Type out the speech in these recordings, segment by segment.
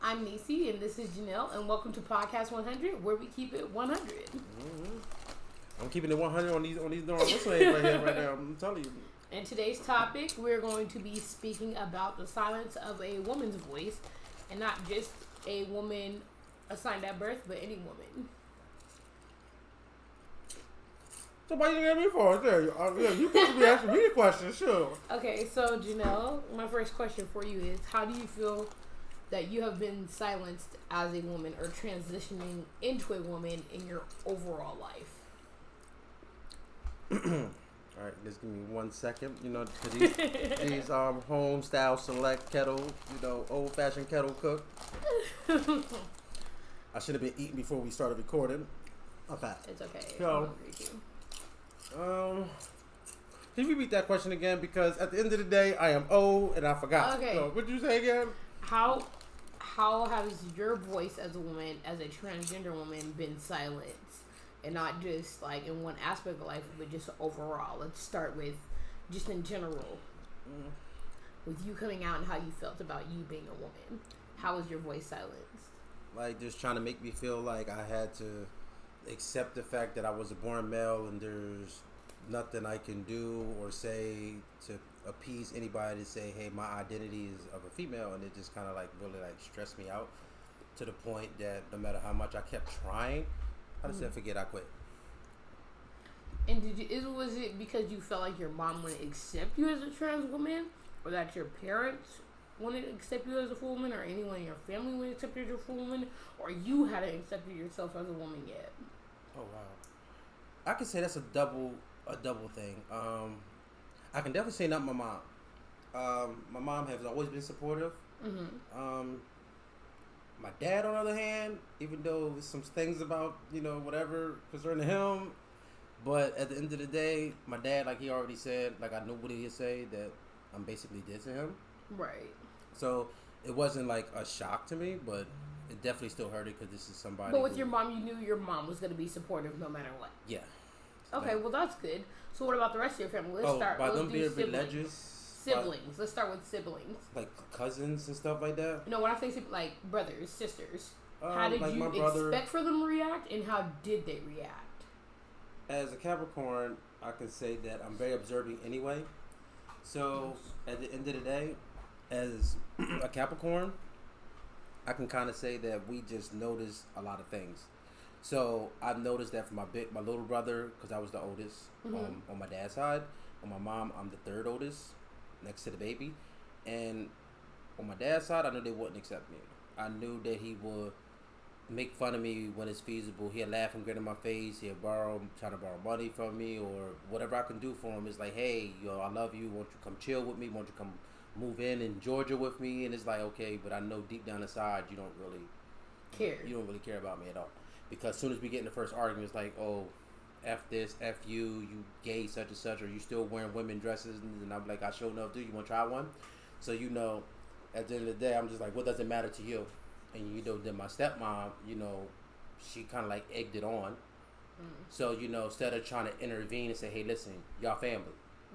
I'm Nisi, and this is Janelle, and welcome to Podcast 100, where we keep it 100. Mm-hmm. I'm keeping it 100 on these darn whistling right here, right now. I'm telling you. And today's topic, we're going to be speaking about the silence of a woman's voice, and not just a woman assigned at birth, but any woman. So why you get me for? Yeah, you supposed to be asking me the question, sure. Okay, so Janelle, my first question for you is, how do you feel that you have been silenced as a woman or transitioning into a woman in your overall life? All right, just give me 1 second. You know, to these home style select kettle, old fashioned kettle cook. I should have been eating before we started recording. Okay. It's okay. So, I'm hungry too. can you repeat that question again? Because at the end of the day, I am old and I forgot. Okay. So, what did you say again? How has your voice as a woman, as a transgender woman, been silenced? And not just like in one aspect of life, but just overall. Let's start with just in general. With you coming out and how you felt about you being a woman. How was your voice silenced? Like just trying to make me feel like I had to accept the fact that I was a born male and there's nothing I can do or say to appease anybody to say, hey, my identity is of a female, and it just kind of like really like stressed me out to the point that no matter how much I kept trying, I just said, forget, I quit. And was it because you felt like your mom wouldn't accept you as a trans woman, or that your parents wouldn't accept you as a full woman, or anyone in your family wouldn't accept you as a full woman, or you hadn't accepted yourself as a woman yet? Oh wow, I could say that's a double thing. I can definitely say not my mom. My mom has always been supportive. Mm-hmm. My dad, on the other hand, even though there's some things about, whatever concerning him, but at the end of the day, my dad, like he already said, like I know what he'd say, that I'm basically dissing him. Right. So it wasn't like a shock to me, but it definitely still hurt it because this is somebody. But with your mom, you knew your mom was going to be supportive no matter what. Yeah. Okay, well that's good. So what about the rest of your family? Let's start. By Let's them do being siblings. religious. Siblings. Let's start with siblings. Like cousins and stuff like that. No, when I say like brothers, sisters, how did like you expect for them to react, and how did they react? As a Capricorn, I can say that I'm very observing anyway. So at the end of the day, as a Capricorn, I can kind of say that we just notice a lot of things. So I've noticed that from my little brother, because I was the oldest on my dad's side. On my mom, I'm the third oldest, next to the baby. And on my dad's side, I knew they wouldn't accept me. I knew that he would make fun of me when it's feasible. He'd laugh and grin in my face. He'd try to borrow money from me, or whatever I can do for him. It's like, hey, I love you. Won't you come chill with me? Won't you come move in Georgia with me? And it's like, okay, but I know deep down inside you don't really care. You don't really care about me at all. Because as soon as we get in the first argument, it's like, oh, F this, F you gay such and such, or you still wearing women dresses, and I'm like, I sure enough do. You want to try one? So at the end of the day, I'm just like, what does it matter to you? And then my stepmom, she kind of like egged it on. So instead of trying to intervene and say, hey, listen, y'all family,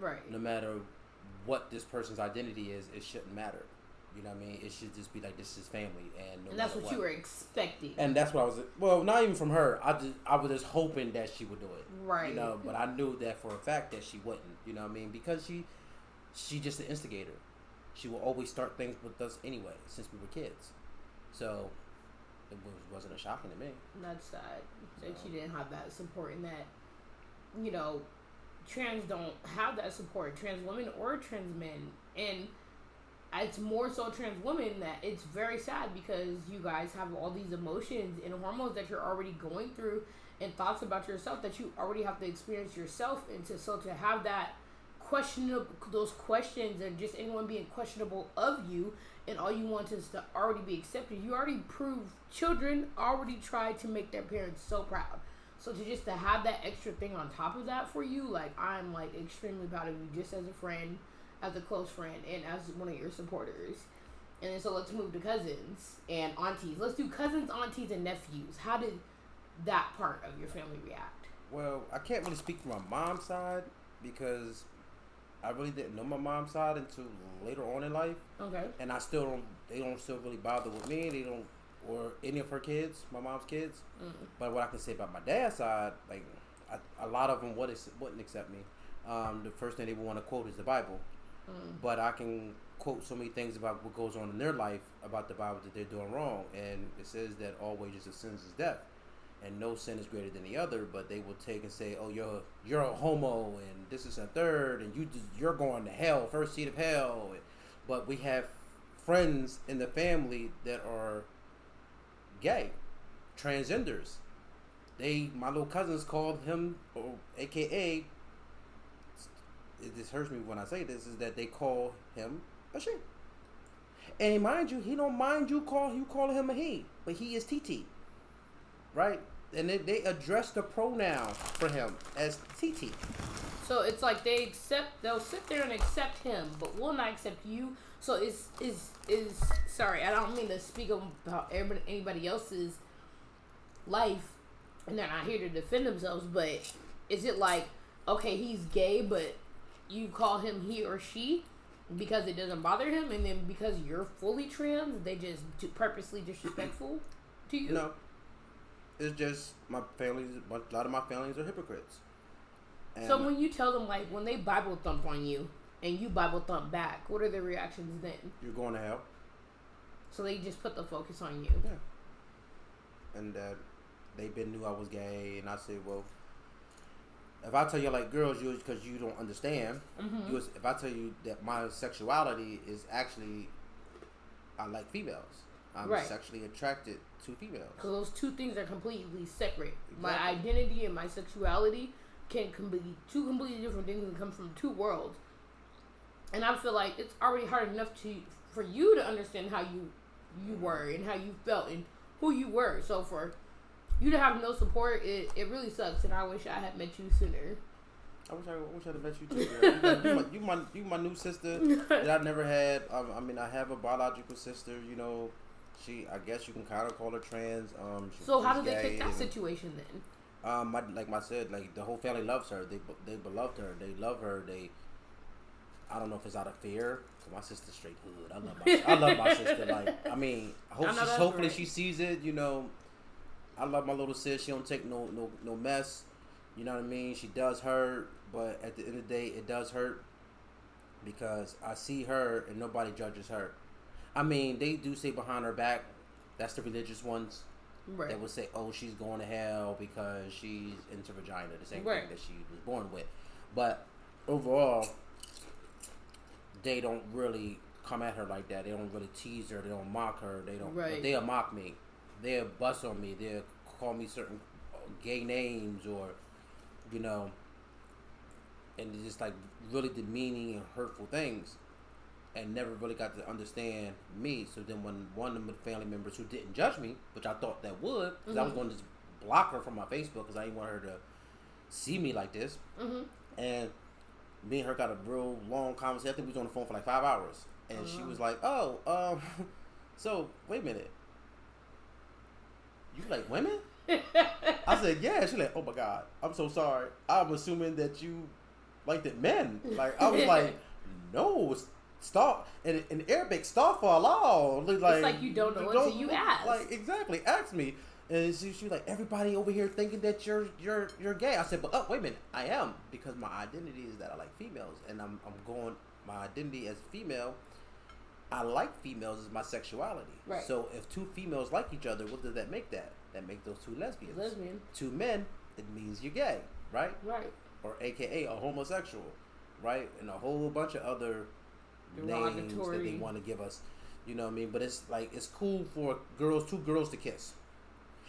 right? No matter what this person's identity is, it shouldn't matter. You know what I mean? It should just be like, this is family, and that's what you were expecting. And that's what I was. Well, not even from her. I was just hoping that she would do it. Right. But I knew that for a fact that she wouldn't. You know what I mean? Because she just an instigator. She will always start things with us anyway, since we were kids. So it wasn't a shocking to me. That's sad that you didn't have that support, and that trans don't have that support. Trans women or trans men, and it's more so trans women that it's very sad because you guys have all these emotions and hormones that you're already going through and thoughts about yourself that you already have to experience yourself. And to have that those questions, and just anyone being questionable of you, and all you want is to already be accepted. You already proved children already tried to make their parents so proud. So to have that extra thing on top of that for you, like, I'm like extremely proud of you, just as a friend, as a close friend, and as one of your supporters. And then so let's move to cousins and aunties. Let's do cousins, aunties, and nephews. How did that part of your family react? Well, I can't really speak from my mom's side because I really didn't know my mom's side until later on in life, Okay. and I still don't. They don't still really bother with me. They don't, or any of her kids, my mom's kids. Mm. But what I can say about my dad's side, like a lot of them wouldn't accept me. The first thing they would want to quote is the Bible. Mm. But I can quote so many things about what goes on in their life about the Bible that they're doing wrong, and it says that all wages of sins is death, and no sin is greater than the other. But they will take and say, "Oh, you're a homo, and this is a third, and you're going to hell, first seed of hell." But we have friends in the family that are gay, transgenders. My little cousins called him, or AKA, this hurts me when I say this, is that they call him a she. And mind you, he don't mind you calling him a he, but he is TT, right? And they address the pronoun for him as TT. So it's like they'll sit there and accept him, but will not accept you. So is sorry, I don't mean to speak about anybody else's life, and they're not here to defend themselves, but is it like, okay, he's gay, but you call him he or she because it doesn't bother him, and then because you're fully trans, they just purposely disrespectful to you? No, it's just my family. A lot of my families are hypocrites. And so when you tell them, like, when they Bible thump on you and you Bible thump back, what are their reactions then? you're going to hell. So they just put the focus on you. Yeah. And they knew I was gay, and I said, well, if I tell you like girls, because you don't understand. Mm-hmm. If I tell you that my sexuality is actually, I like females. I'm right. sexually attracted to females. Because those two things are completely separate. Exactly. My identity and my sexuality can be two completely different things and come from two worlds. And I feel like it's already hard enough for you to understand how you were and how you felt and who you were. So for you to have no support, it really sucks. And I wish I had met you sooner. I wish I'd have met you too, girl. you my new sister that I never had. I mean, I have a biological sister. You know, I guess you can kind of call her trans. So how did they take that situation then? Like I said, like the whole family loves her. They beloved her. They love her. I don't know if it's out of fear. Cause my sister's straight hood. I love my sister. Like, I mean, hopefully she sees it. You know, I love my little sis. She don't take no mess. You know what I mean? She does hurt, but at the end of the day, it does hurt because I see her and nobody judges her. I mean, they do say behind her back. That's the religious ones. Right. That would say, "Oh, she's going to hell because she's into vagina," the same right. thing that she was born with. But overall, they don't really come at her like that. They don't really tease her. They don't mock her. They don't. Right. But they'll mock me. They'll bust on me. They'll call me certain gay names, or you know, and just like really demeaning and hurtful things. And never really got to understand me. So then when one of the family members who didn't judge me, which I thought that would, because I was going to just block her from my Facebook because I didn't want her to see me like this. Mm-hmm. And me and her got a real long conversation. I think we was on the phone for like 5 hours. And she was like, "Oh, so wait a minute. You like women?" I said, "Yeah." She's like, "Oh my God, I'm so sorry. I'm assuming that you liked it men." Like, I was like, "No, stop." In Arabic, stop for Allah. Like, it's like you don't know until you ask. Like, exactly, ask me. And she was like, "Everybody over here thinking that you're gay." I said, "But wait a minute, I am, because my identity is that I like females, and I'm going. My identity as female, I like females as my sexuality. Right. So if two females like each other, what does that make that? That make those two lesbians. Lesbian. Two men, it means you're gay, right? Right. Or AKA a homosexual, right? And a whole bunch of other names that they want to give us. You know what I mean? But it's like, it's cool for two girls to kiss.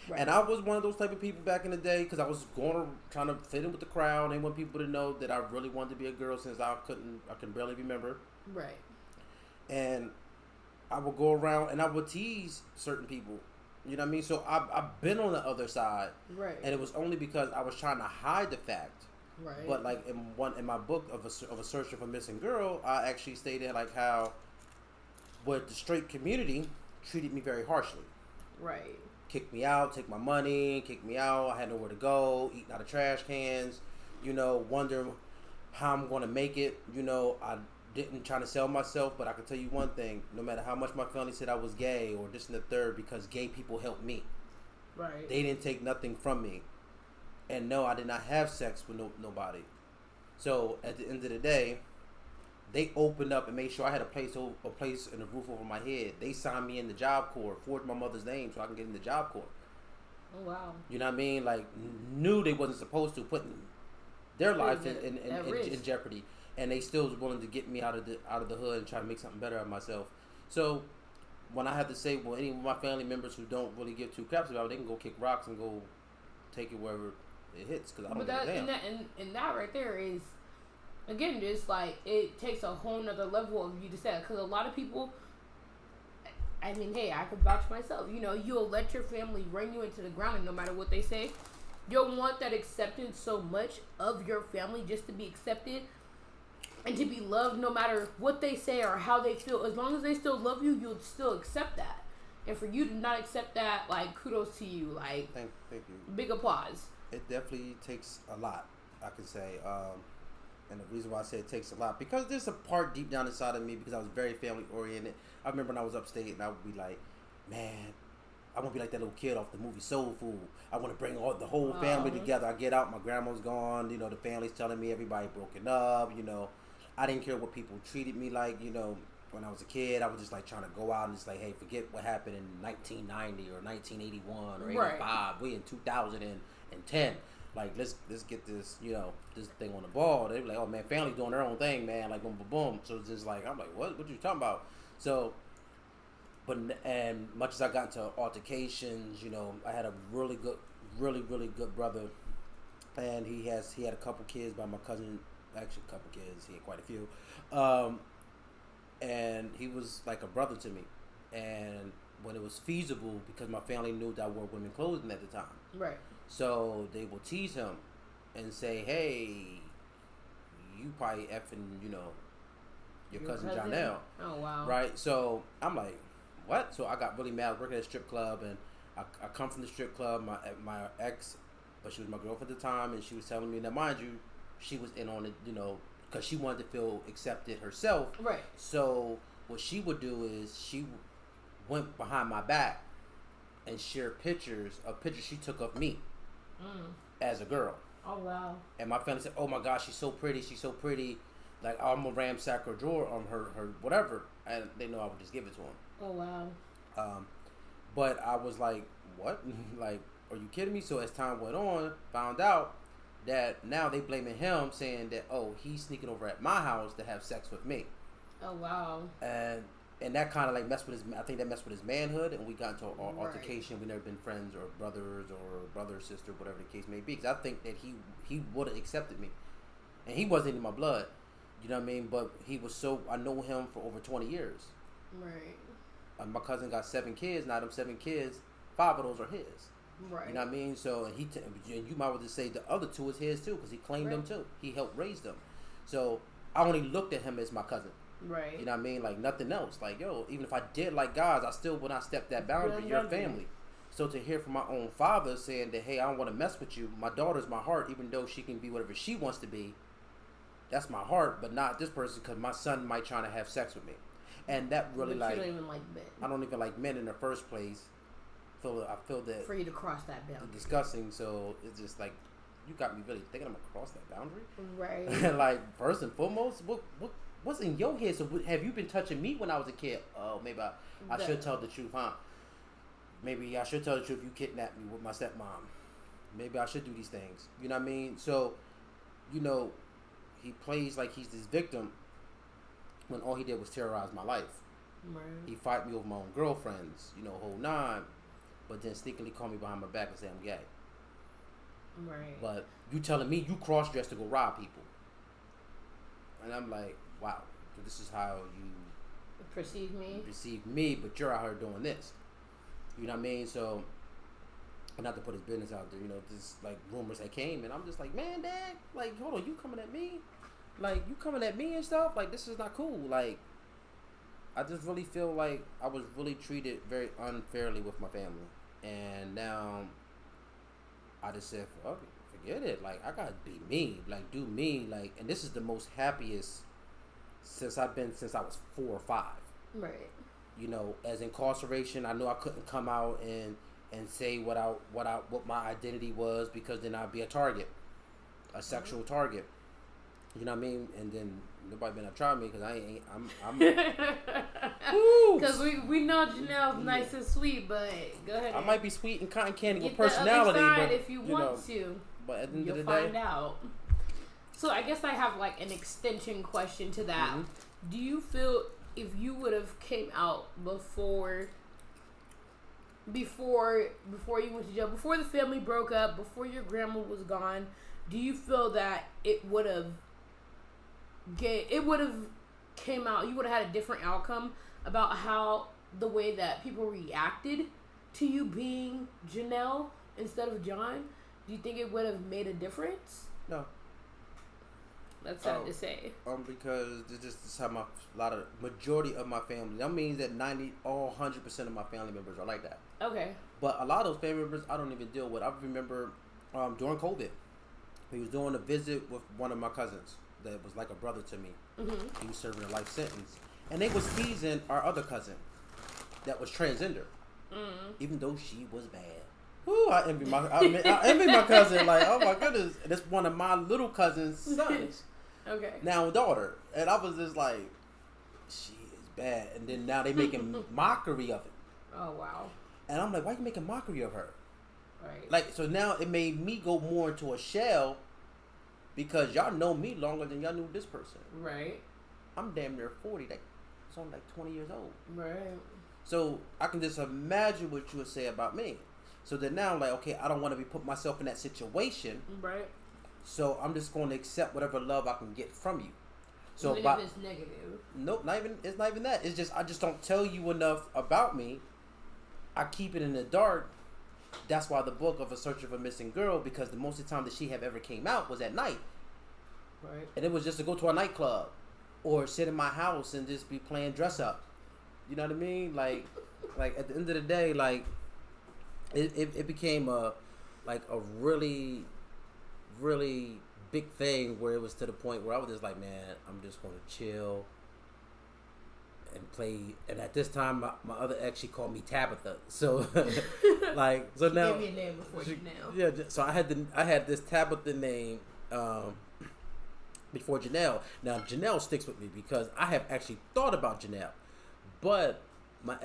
Right. And I was one of those type of people back in the day, because I was trying to fit in with the crowd. And want people to know that I really wanted to be a girl, since I can barely remember. Right. And I would go around and I would tease certain people. You know what I mean? So I've been on the other side. Right. And it was only because I was trying to hide the fact. Right. But like in my book of a search of a missing girl, I actually stated like how the straight community treated me very harshly. Right. Kicked me out, take my money, kicked me out. I had nowhere to go, eating out of trash cans. You know, wondering how I'm gonna make it. You know, I didn't try to sell myself, but I can tell you one thing: no matter how much my family said I was gay or this and the third, because gay people helped me. Right. They didn't take nothing from me, and no, I did not have sex with nobody. So at the end of the day, they opened up and made sure I had a place and a roof over my head. They signed me in the Job Corps, forged my mother's name so I can get in the Job Corps. Oh wow. You know what I mean? Like knew they wasn't supposed to, putting their life in jeopardy, and they still was willing to get me out of the hood and try to make something better of myself. So when I have to say, well, any of my family members who don't really give two craps about it, they can go kick rocks and go take it wherever it hits, because I don't give a damn. And that right there is, again, just like it takes a whole nother level of you to say, because a lot of people, I mean, hey, I could vouch for myself. You know, you'll let your family run you into the ground, and no matter what they say, you'll want that acceptance so much of your family, just to be accepted and to be loved, no matter what they say or how they feel. As long as they still love you, you'll still accept that. And for you to not accept that, like, kudos to you. Like, thank you. Big applause. It definitely takes a lot, I can say. And the reason why I say it takes a lot, because there's a part deep down inside of me, because I was very family oriented. I remember when I was upstate and I would be like, man, I want to be like that little kid off the movie Soul Food. I want to bring the whole family together. I get out, my grandma's gone, you know, the family's telling me everybody broken up, you know. I didn't care what people treated me like, you know. When I was a kid, I was just like trying to go out and just like, hey, forget what happened in 1990 or 1981 or 85. Right. We in 2010. Like, let's get this, you know, this thing on the ball. They were like, oh man, family doing their own thing, man. Like, boom, boom, boom. So it's just like, I'm like, what you talking about? So, and much as I got into altercations, you know, I had a really good brother, and he had a couple kids by my cousin. Actually, a couple kids. He had quite a few. And he was like a brother to me. And when it was feasible, because my family knew that I wore women clothing at the time. Right. So they will tease him and say, hey, you probably effing, you know, your cousin Jonelle. Oh, wow. Right? So I'm like, what? So I got really mad. I was working at a strip club, and I come from the strip club. My ex, but she was my girlfriend at the time, and she was telling me, now mind you, she was in on it, you know, because she wanted to feel accepted herself. Right. So what she would do is she went behind my back and shared pictures she took of me as a girl. Oh, wow. And my family said, oh my gosh, she's so pretty. Like, I'm going to ransack her drawer on her whatever. And they know I would just give it to them. Oh, wow. But I was like, what? Like, are you kidding me? So as time went on, found out that now they blaming him, saying that, oh, he's sneaking over at my house to have sex with me. Oh, wow. And that kind of like messed with I think that messed with his manhood, and we got into an altercation. We never been friends or brothers or brother, sister, whatever the case may be. Because I think that he would have accepted me, and he wasn't in my blood. You know what I mean? But he was I know him for over 20 years. Right. My cousin got 7 kids. Now them 7 kids, 5 of those are his. Right. You know what I mean? So and you might well just say the other 2 is his too, because he claimed them too. He helped raise them. So I only looked at him as my cousin. Right. You know what I mean? Like nothing else. Like, yo, even if I did like guys, I still would not step that boundary. You're family. So to hear from my own father saying that, hey, I don't want to mess with you. My daughter's my heart, even though she can be whatever she wants to be. That's my heart, but not this person, because my son might try to have sex with me. And that really but you don't even like men. I don't even like men in the first place. I feel that for you to cross that boundary. Disgusting. So it's just like, you got me really thinking I'm gonna cross that boundary. Right. Like, first and foremost, what's in your head? So have you been touching me when I was a kid? Oh, maybe I should tell the truth, huh? Maybe I should tell the truth. You kidnapped me with my stepmom. Maybe I should do these things. You know what I mean? So, you know, he plays like he's this victim when all he did was terrorize my life. Right. He fight me over my own girlfriends, you know, whole 9, but then sneakily call me behind my back and say I'm gay. Right. But you telling me you cross-dressed to go rob people. And I'm like, wow, this is how you perceive me, but you're out here doing this. You know what I mean? So, not to put his business out there, you know, just like rumors that came, and I'm just like, man, Dad, like, hold on, you coming at me? Like, you coming at me and stuff? Like, this is not cool. Like, I just really feel like I was really treated very unfairly with my family. And now, I just said, forget it. Like, I gotta be me. Like, do me. Like, and this is the most happiest since I was 4 or 5. Right. You know, as incarceration, I knew I couldn't come out and say what my identity was, because then I'd be a target, a sexual target. You know what I mean? And then nobody been try me because I'm because we know Janelle's nice and sweet, but go ahead. I might be sweet and cotton candy with Get personality, the other side but if you want to. But at the end you'll of the find day, out. So I guess I have like an extension question to that. Mm-hmm. Do you feel if you would have came out before you went to jail, before the family broke up, before your grandma was gone, do you feel that it would have came out, you would have had a different outcome about how the way that people reacted to you being Janelle instead of John? Do you think it would have made a difference? No. That's sad to say. Because this is how majority of my family. That means that 100% of my family members are like that. Okay. But a lot of those family members I don't even deal with. I remember during COVID, he was doing a visit with one of my cousins that was like a brother to me. Mm-hmm. He was serving a life sentence, and they was teasing our other cousin that was transgender, even though she was bad. Ooh, I envy my cousin. Like, oh my goodness, and it's one of my little cousin's sons. Okay. Now daughter, and I was just like, she is bad, and then now they making mockery of it. Oh wow. And I'm like, why are you making mockery of her? Right. Like, so now it made me go more into a shell, because y'all know me longer than y'all knew this person. Right. I'm damn near 40. Like, so I'm like 20 years old. Right. So I can just imagine what you would say about me. So then now I'm like, okay, I don't want to be put myself in that situation. Right. So I'm just going to accept whatever love I can get from you. So even if it's negative. Nope, it's not even that. It's just I just don't tell you enough about me. I keep it in the dark. That's why the book of A Search of a Missing Girl, because the most of the time that she have ever came out was at night. Right. And it was just to go to a nightclub or sit in my house and just be playing dress up. You know what I mean? Like at the end of the day, like it became a really, really big thing where it was to the point where I was just like, man, I'm just going to chill and play. And at this time, my other ex, she called me Tabitha. So like, so she now gave me a name before Janelle. Yeah, so I had this Tabitha name before Janelle. Now Janelle sticks with me because I have actually thought about Janelle, but my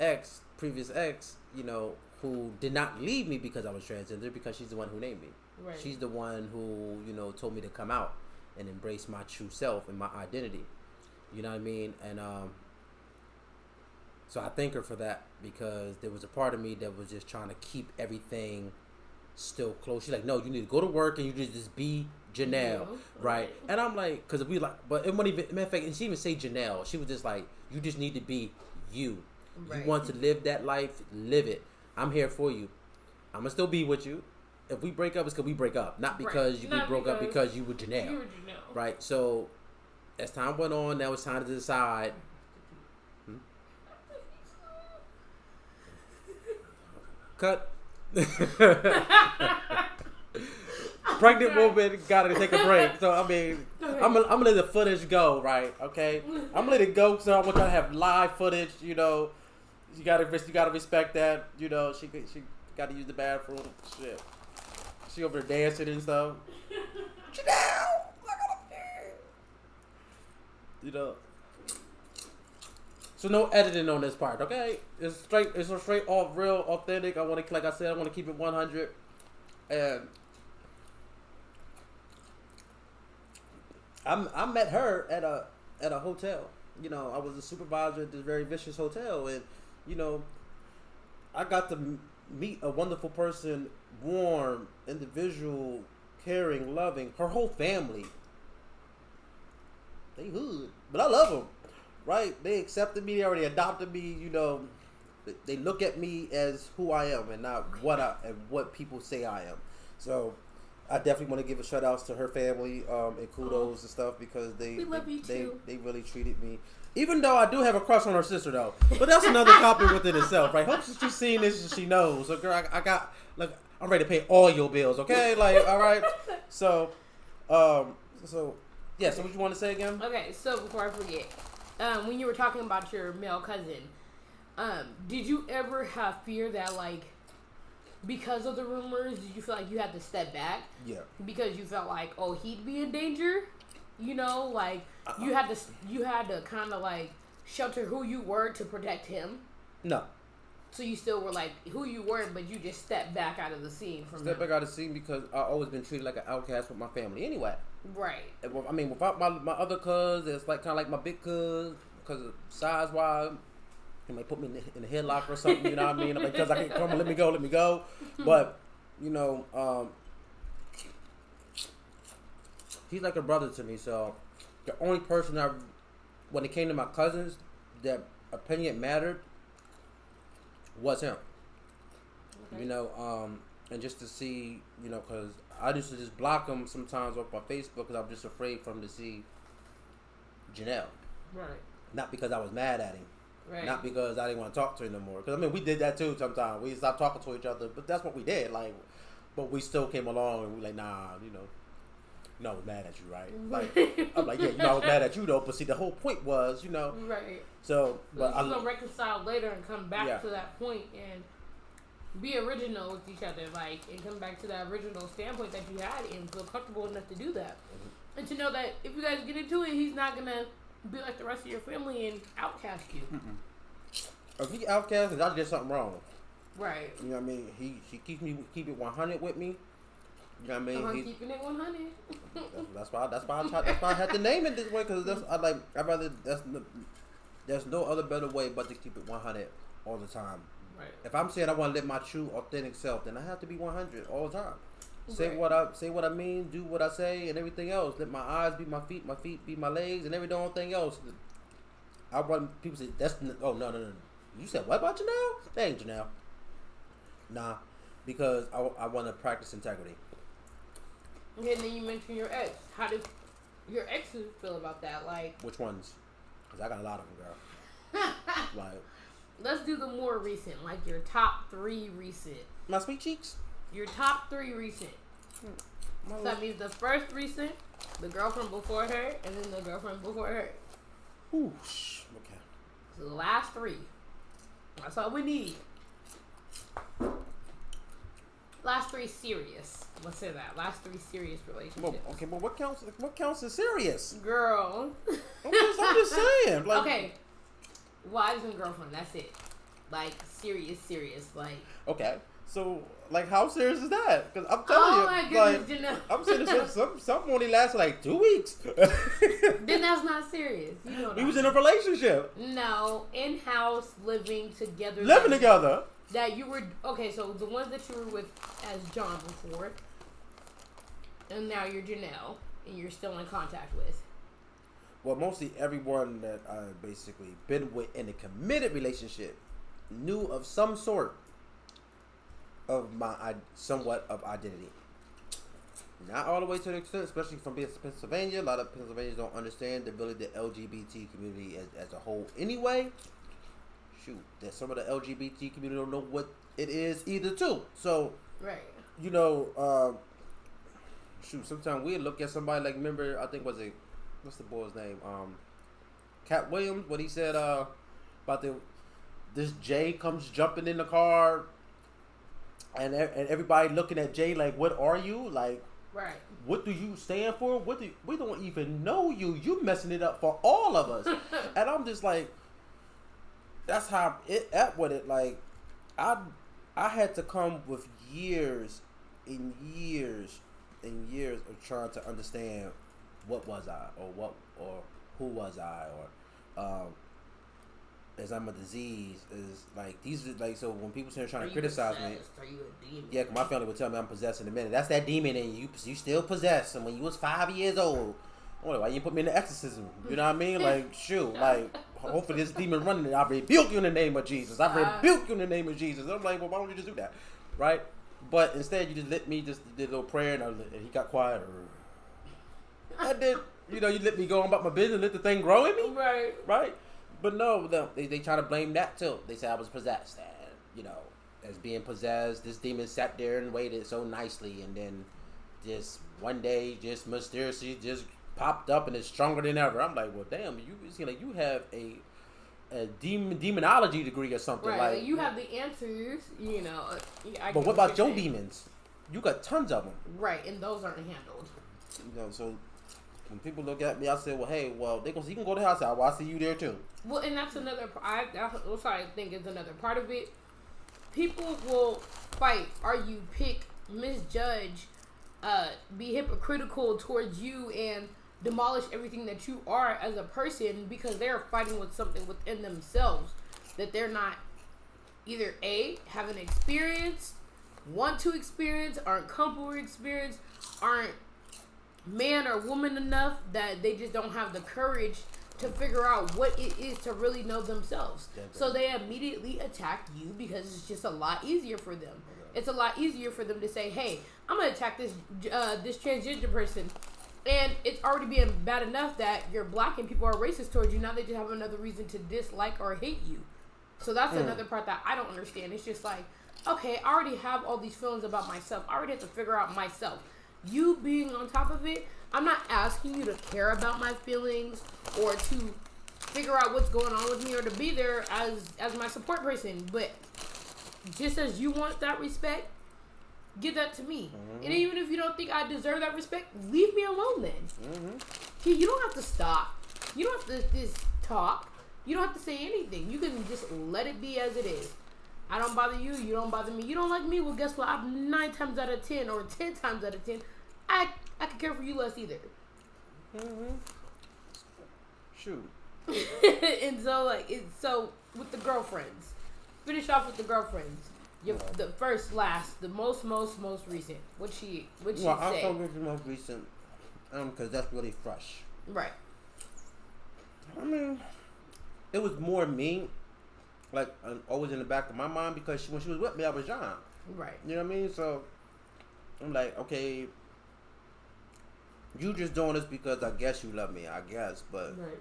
previous ex, you know, who did not leave me because I was transgender, because she's the one who named me. Right. She's the one who, you know, told me to come out and embrace my true self and my identity. You know what I mean? And so I thank her for that, because there was a part of me that was just trying to keep everything still close. She's like, no, you need to go to work and you just be Janelle, right? And I'm like, because we like, but it wasn't even, matter of fact, and she didn't even say Janelle. She was just like, you just need to be you. Right. You want to live that life, live it. I'm here for you. I'm gonna still be with you. If we break up, it's because we break up, not because we broke up because you were Janelle. You were Janelle. Right? So as time went on, now it's time to decide. Cut. Pregnant woman gotta take a break. So I mean, I'm gonna let the footage go, right? Okay, I'm gonna let it go. So I want y'all to have live footage. You know, you gotta respect that. You know, she gotta use the bathroom. Shit, she over there dancing and stuff. Janelle, you know. So no editing on this part, okay? It's a straight off, real, authentic. I want to, like I said, I want to keep it 100. And I met her at a hotel. You know, I was a supervisor at this very vicious hotel, and you know, I got to meet a wonderful person, warm, individual, caring, loving. Her whole family, they hood, but I love them. Right? They accepted me. They already adopted me. You know, they look at me as who I am and not what people say I am. So I definitely want to give a shout outs to her family and kudos and stuff, because they really treated me. Even though I do have a crush on her sister though, but that's another topic within itself, right? Hope she's seen this and she knows. So girl, I I'm ready to pay all your bills. Okay, like all right. So, yeah. So what you want to say again? Okay, so before I forget, when you were talking about your male cousin, did you ever have fear that like because of the rumors, did you feel like you had to step back? Yeah. Because you felt like, oh, he'd be in danger. You know, like you had to kind of like shelter who you were to protect him. No. So you still were like who you were, but you just stepped back out of the scene from Step back out of the scene because I've always been treated like an outcast with my family. Anyway. Right. I mean, without my other cuz, it's like kind of like my big cuz because size wise. He might put me in the headlock or something, you know what I mean? Because I can't come on, let me go. But, you know, he's like a brother to me. So, the only person when it came to my cousins, that opinion mattered was him. Okay. You know, and just to see, you know, because I used to just block him sometimes off my Facebook because I'm just afraid for him to see Janelle. Right. Not because I was mad at him. Right. Not because I didn't want to talk to him no more. Because, I mean, we did that too sometimes. We stopped talking to each other. But that's what we did. Like, but we still came along and we like, nah, you know, I was mad at you, right? Like, I'm like, yeah, you know, I was mad at you, though. But see, the whole point was, you know. Right. So, but I'm going to reconcile later and come back to that point and be original with each other. Like, and come back to that original standpoint that you had and feel comfortable enough to do that. Mm-hmm. And to know that if you guys get into it, he's not going to be like the rest of your family and outcast you. Mm-mm. If he outcast, I did something wrong. Right. You know what I mean? He keep it 100 with me. You know what I mean? I'm keeping it 100. that's why I had to name it this way because there's no other better way but to keep it 100 all the time. Right. If I'm saying I want to live my true authentic self, then I have to be 100 all the time. Say right. what I mean, do what I say, and everything else. Let my eyes be my feet be my legs, and everything else. I want people to say that's no. You said what about Janelle? That ain't Janelle. Nah, because I want to practice integrity. Okay, and then you mentioned your ex. How did your exes feel about that? Like which ones? Because I got a lot of them, girl. Like let's do the more recent, like your top 3 recent. My sweet cheeks. Your top 3 recent. So that means the first recent, the girlfriend before her, and then the girlfriend before her. Ooh, okay. So the last 3. That's all we need. Last 3 serious. Let's say that. Last 3 serious relationships. Well, okay, but what counts as serious? Girl. I'm just saying. Like, okay. Wives and girlfriend, that's it. Like, serious. Like. Okay. So, like, how serious is that? Because I'm telling you, my goodness, like, I'm saying some only lasted like 2 weeks. Then that's not serious. You know we was in a relationship. No, in-house, living together. Together. That you were, okay, so the ones that you were with as John before, and now you're Janelle, and you're still in contact with. Well, mostly everyone that I've basically been with in a committed relationship knew of some sort of my somewhat of identity. Not all the way to the extent, especially from being Pennsylvania. A lot of Pennsylvanians don't understand the LGBT community as a whole anyway. Shoot, that some of the LGBT community don't know what it is either too. So, right. You know, sometimes we look at somebody like, remember, I think what's the boy's name? Cat Williams, what he said about this Jay comes jumping in the car and everybody looking at Jay like, what are you? Like, right. What do you stand for? We don't even know you. You messing it up for all of us. And I'm just like, that's how it at with it. Like, I had to come with years and years and years of trying to understand what was I, or who was I, or is I'm a disease, is like these are like, so when people start trying to criticize me, are you a demon? Yeah, my family would tell me I'm possessed in a minute. That's that demon in you. You still possessed. And when you was 5 years old, why you put me in the exorcism? You know what I mean? Like, shoot, like, hopefully this demon running it. I rebuke you in the name of Jesus. I rebuke you in the name of Jesus. I'm like, well, why don't you just do that, right? But instead, you just let me just did a little prayer, and he got quiet. I did, you let me go on about my business, let the thing grow in me, right? But no, they try to blame that too. They say I was possessed, and as being possessed. This demon sat there and waited so nicely, and then just one day, just mysteriously, just popped up and is stronger than ever. I'm like, well, damn, you have a demonology degree or something. Right, like you have the answers, you know. But what about your demons? You got tons of them. Right, and those aren't handled. So when people look at me, I say, well, hey, well, you can go to the house. Well, I see you there too. Well, and that's another. That's what I think is another part of it. People will fight, argue, pick, misjudge, be hypocritical towards you, and demolish everything that you are as a person because they're fighting with something within themselves that they're not either haven't experienced, want to experience, aren't comfortable with experience, aren't man or woman enough, that they just don't have the courage to figure out what it is to really know themselves. Definitely. So they immediately attack you because it's just a lot easier for them. Okay. It's a lot easier for them to say, hey, I'm going to attack this transgender person. And it's already being bad enough that you're black and people are racist towards you. Now they just have another reason to dislike or hate you. So that's another part that I don't understand. It's just like, okay, I already have all these feelings about myself. I already have to figure out myself. You being on top of it, I'm not asking you to care about my feelings or to figure out what's going on with me or to be there as my support person. But just as you want that respect, give that to me. Mm-hmm. And even if you don't think I deserve that respect, leave me alone then. Mm-hmm. See, you don't have to stop. You don't have to just talk. You don't have to say anything. You can just let it be as it is. I don't bother you. You don't bother me. You don't like me. Well, guess what? I'm 9 times out of 10 or 10 times out of 10. I could care for you less either. Mm-hmm. Shoot. And so with the girlfriends. Finish off with the girlfriends. The first, last, the most recent. What'd she say? I'll start with the most recent, because that's really fresh. Right. I mean, it was more me, like always in the back of my mind, because when she was with me, I was young. Right. You know what I mean? So I'm like, okay, you just doing this because I guess you love me, I guess, but right.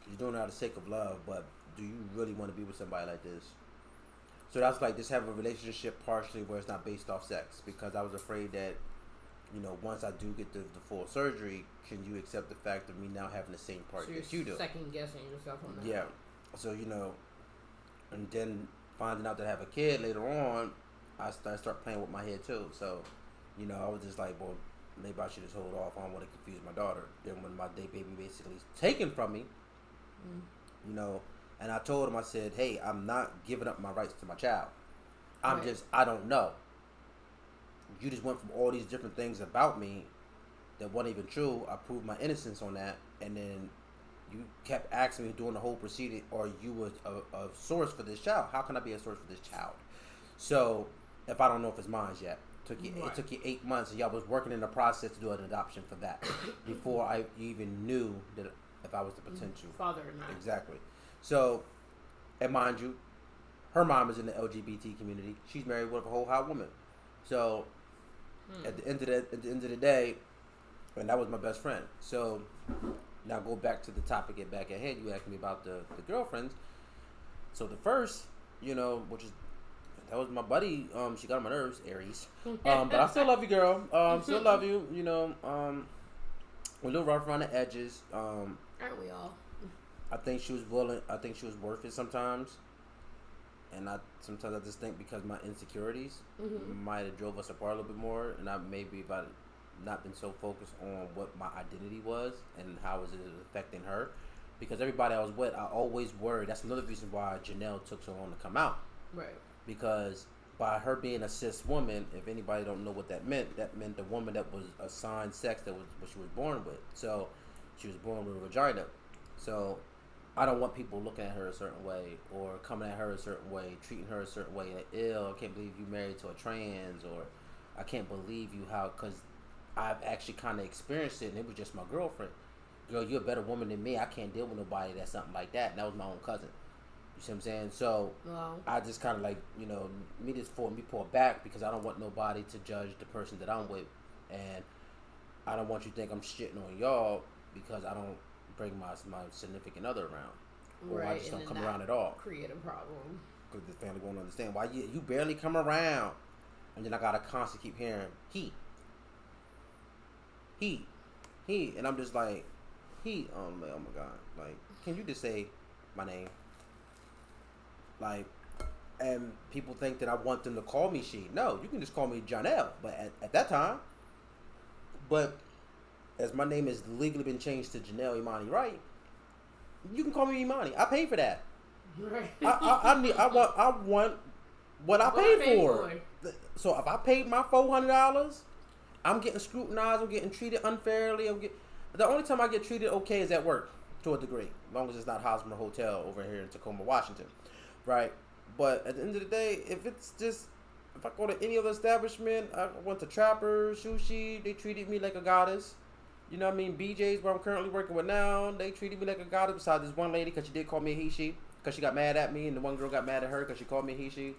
You're doing it out of the sake of love. But do you really want to be with somebody like this? So that's like just have a relationship partially where it's not based off sex, because I was afraid that, once I do get the full surgery, can you accept the fact of me now having the same part that you do? Second guessing yourself on that. Yeah. So, and then finding out that I have a kid later on, I start playing with my head too. So, I was just like, well, maybe I should just hold off. I don't want to confuse my daughter. Then when my day baby basically is taken from me, and I told him, I said, hey, I'm not giving up my rights to my child. I don't know. You just went from all these different things about me that weren't even true. I proved my innocence on that. And then you kept asking me during the whole proceeding, are you a source for this child? How can I be a source for this child? So, if I don't know if it's mine yet. It took you 8 months, and y'all was working in the process to do an adoption for that before I even knew that if I was the potential father or not. Exactly. So, and mind you, her mom is in the LGBT community. She's married with a whole hot woman. So, at the end of the day, and that was my best friend. So, now go back to the topic back at hand. You asked me about the girlfriends. So the first, that was my buddy. She got on my nerves, Aries. But I still love you, girl. Still love you. A little rough around the edges. Aren't we all? I think she was willing. I think she was worth it sometimes. And sometimes I just think because my insecurities might have drove us apart a little bit more, and if I not been so focused on what my identity was and how was it affecting her, because everybody I was with, I always worried. That's another reason why Janelle took so long to come out. Right. Because by her being a cis woman, if anybody don't know what that meant the woman that was assigned sex, that was what she was born with. So she was born with a vagina. So I don't want people looking at her a certain way or coming at her a certain way, treating her a certain way. Like, ew, I can't believe you married to a trans, or I can't believe you because I've actually kind of experienced it, and it was just my girlfriend. Girl, you're a better woman than me. I can't deal with nobody that's something like that. And that was my own cousin. You see what I'm saying? So I just kind of like, me pull back because I don't want nobody to judge the person that I'm with. And I don't want you to think I'm shitting on y'all because I don't bring my significant other around. Or I just don't come around at all. Create a problem. because this family won't understand why you barely come around, and then I gotta constantly keep hearing he, and I'm just like he. Oh my god! Like, can you just say my name? Like, and people think that I want them to call me she. No, you can just call me Janelle. But at that time, but as my name has legally been changed to Janelle Imani Wright, you can call me Imani. I paid for that. Right. I want what I paid for. So if I paid my $400, I'm getting scrutinized. I'm getting treated unfairly. The only time I get treated okay is at work, to a degree, as long as it's not Hosmer Hotel over here in Tacoma, Washington, right? But at the end of the day, if I go to any other establishment, I went to Trappers, Sushi, they treated me like a goddess. You know what I mean? BJ's, where I'm currently working with now, they treated me like a goddess. Besides this one lady, because she did call me a he, she, because she got mad at me, and the one girl got mad at her because she called me a he, she.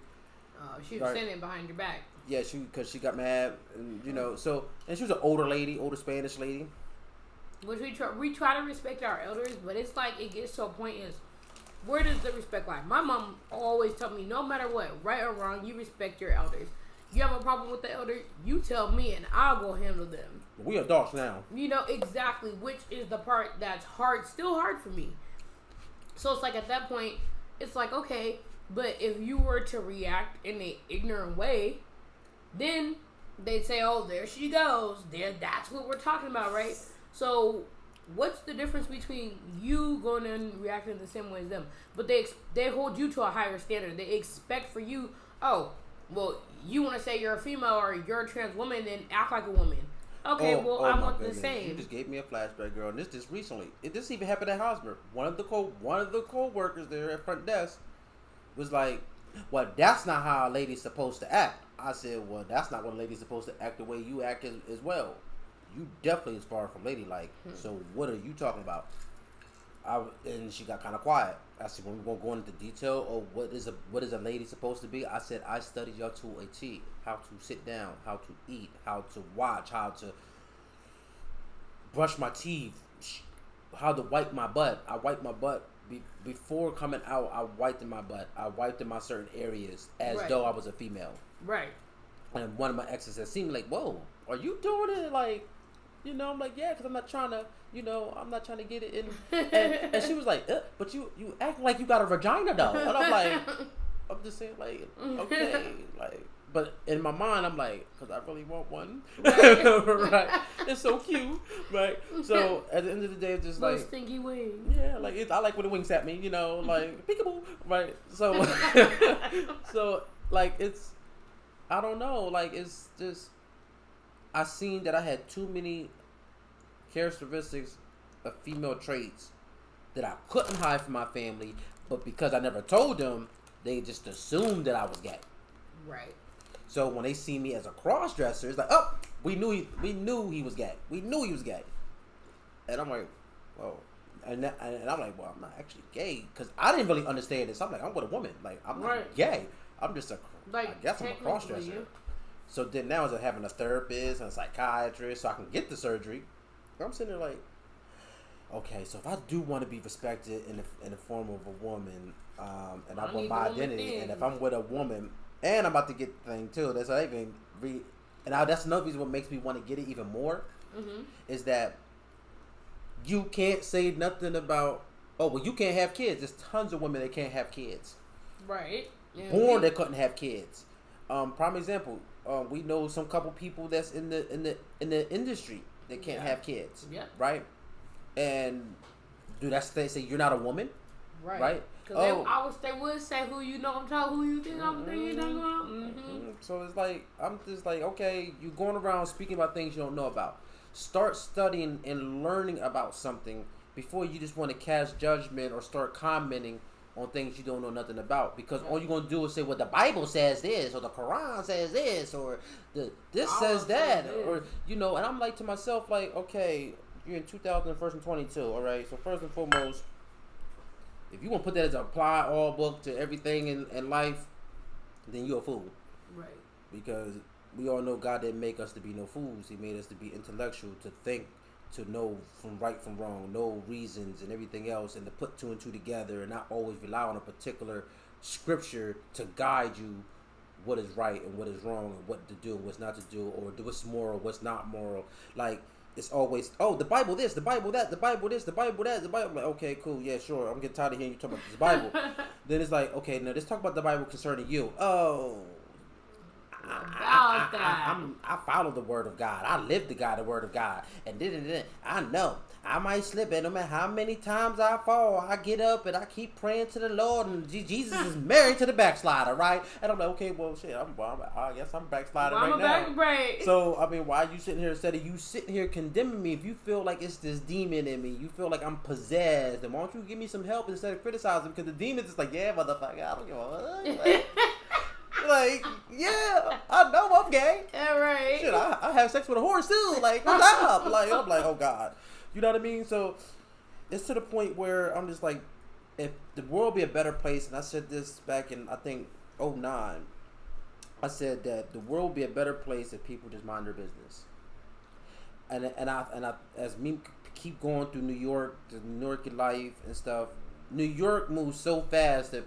She was saying it behind your back. Yeah, because she got mad, and and she was an older Spanish lady. Which we try to respect our elders, but it's like it gets to a point is, where does the respect lie? My mom always told me, no matter what, right or wrong, you respect your elders. You have a problem with the elder, you tell me and I'll go handle them. We adults now. You know exactly, which is the part that's still hard for me. So it's like at that point, it's like, okay, but if you were to react in an ignorant way, then they'd say, oh, there she goes. That's what we're talking about, right? So what's the difference between you going and reacting the same way as them? But they hold you to a higher standard. They expect for you, oh, well, you want to say you're a female or you're a trans woman, then act like a woman. Okay, I want the same. You just gave me a flashback, girl. And this just recently. This even happened at Hosmer. One of the co-workers there at front desk was like, well, that's not how a lady's supposed to act. I said, well, that's not what a lady's supposed to act the way you act as well. You definitely is far from ladylike. So what are you talking about? And she got kind of quiet. I said, when we're going to go into detail of what is a lady supposed to be, I said, I studied y'all to a T. How to sit down, how to eat, how to watch, how to brush my teeth, how to wipe my butt. I wiped my butt before coming out. I wiped in my butt. I wiped in my certain areas as though I was a female. Right. And one of my exes had seen me like, whoa, are you doing it? Like, you know, I'm like, yeah, because I'm not trying to, I'm not trying to get it in. And she was like, but you act like you got a vagina, though. And I'm like, I'm just saying, like, okay. Like, but in my mind, I'm like, because I really want one. Right. It's so cute. Right. So at the end of the day, it's just little like. Stinky wings. Yeah, like, I like when it winks at me, like, peekaboo. Right. So, so, like, it's, I don't know. Like, it's just, I seen that I had too many characteristics of female traits that I couldn't hide from my family, but because I never told them, they just assumed that I was gay. Right. So when they see me as a cross-dresser, it's like, oh, we knew he was gay. We knew he was gay. And I'm like, whoa. And I'm like, well, I'm not actually gay, because I didn't really understand this. I'm like, I'm with a woman. Like, I'm not gay. I'm just I guess I'm a cross-dresser. So then now, as having a therapist and a psychiatrist, so I can get the surgery, I'm sitting there like, okay, so if I do want to be respected in the form of a woman, and I want my identity, and if I'm with a woman, and I'm about to get the thing too, that's not even that's another reason what makes me want to get it even more, is that you can't say nothing about, oh, well, you can't have kids. There's tons of women that can't have kids. Right. Yeah. Born they couldn't have kids. Prime example. We know some couple people that's in the industry that can't have kids. Yeah. Right. And do that say you're not a woman? Right. Because they would say who you know, who you think I'm thinking about. So it's like, I'm just like, okay, you're going around speaking about things you don't know about. Start studying and learning about something before you just want to cast judgment or start commenting on things you don't know nothing about, because all you're gonna do is say, well, the Bible says this, or the Quran says this, or this says that, or and I'm like to myself, like, okay, you're in 2022, all right. So first and foremost, if you want to put that as an apply all book to everything in life, then you're a fool, right? Because we all know God didn't make us to be no fools. He made us to be intellectual, to think, to know from right from wrong, know reasons and everything else, and to put two and two together and not always rely on a particular scripture to guide you what is right and what is wrong and what to do and what's not to do, or what's moral, what's not moral. Like, it's always, oh, the Bible this, the Bible that, the Bible this, the Bible that, the Bible. I'm like, okay, cool, yeah, sure. I'm getting tired of hearing you talk about this Bible. Then it's like, okay, now let's talk about the Bible concerning you. Oh, I follow the word of God. I live the word of God. And then I know I might slip, and no matter how many times I fall, I get up and I keep praying to the Lord. And Jesus is married to the backslider, right? And I'm like, okay, well, shit, I guess I'm a backslider right now. So, I mean, why are you sitting here, instead of you sitting here condemning me, if you feel like it's this demon in me, you feel like I'm possessed, then why don't you give me some help instead of criticizing? Because the demon is like, yeah, motherfucker, I don't give a fuck. Like, yeah, I know I'm gay. Yeah, right. Shit, I have sex with a horse too. Like, what's up? Like, I'm like, oh God. You know what I mean? So it's to the point where I'm just like, if the world be a better place, and I said this back in, I think, '09, I said that the world would be a better place if people just mind their business. And I as me keep going through New York, the New York life and stuff, New York moves so fast that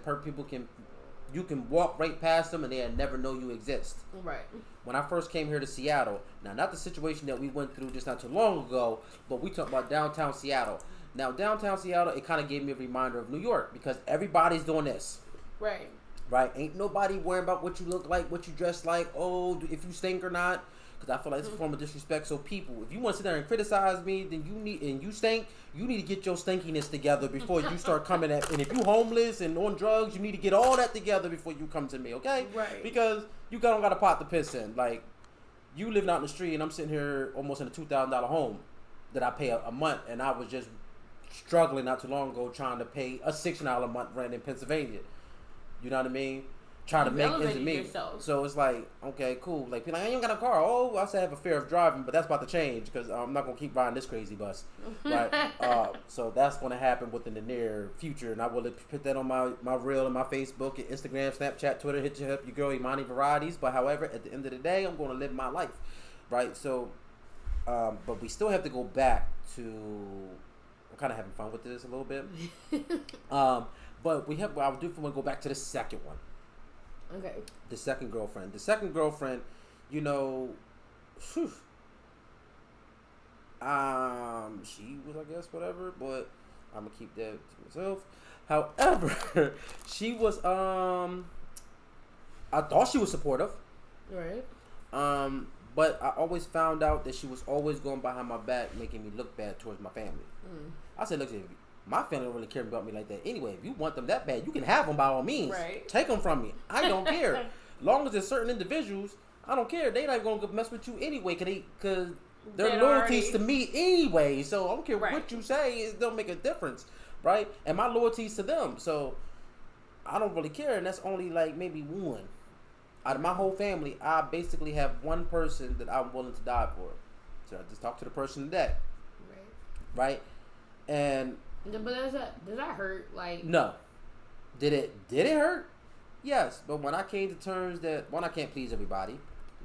you can walk right past them and they'll never know you exist. Right. When I first came here to Seattle, now not the situation that we went through just not too long ago, but we talk about downtown Seattle. Now downtown Seattle, it kind of gave me a reminder of New York because everybody's doing this. Right. Right. Ain't nobody worrying about what you look like, what you dress like, oh, if you stink or not. Because I feel like it's a form of disrespect. So people, if you want to sit there and criticize me, then you stink, you need to get your stinkiness together before you start coming at. And if you homeless and on drugs, you need to get all that together before you come to me, okay? Right. Because you don't got a pot to piss in. Like, you living out in the street, and I'm sitting here almost in a $2,000 home that I pay a month, and I was just struggling not too long ago trying to pay a $600 a month rent in Pennsylvania. You know what I mean? Trying to make ends meet. So it's like, okay, cool. Like, people like, I ain't got a car. Oh, I said I have a fear of driving, but that's about to change because I'm not going to keep riding this crazy bus. Right? So that's going to happen within the near future. And I will put that on my reel and my Facebook and Instagram, Snapchat, Twitter. Hit your girl, Imani Varieties. But however, at the end of the day, I'm going to live my life. Right? So, but we still have to go back to, I'm kind of having fun with this a little bit. But I do want to go back to the second one. Okay. The second girlfriend. You know, whew, she was, I guess, whatever, but I'm gonna keep that to myself. However, she was, I thought she was supportive. Right. But I always found out that she was always going behind my back, making me look bad towards my family. I said, look, my family don't really care about me like that. Anyway, if you want them that bad, you can have them by all means. Right. Take them from me. I don't care. Long as there's certain individuals, I don't care. They not gonna mess with you anyway, cause they're loyalties to me anyway. So I don't care what you say. It don't make a difference, right? And my loyalties to them. So I don't really care. And that's only like maybe one out of my whole family. I basically have one person that I'm willing to die for. So I just talk to the person today. Right. And. But does that hurt? Like, no. Did it hurt? Yes. But when I came to terms that, one, I can't please everybody.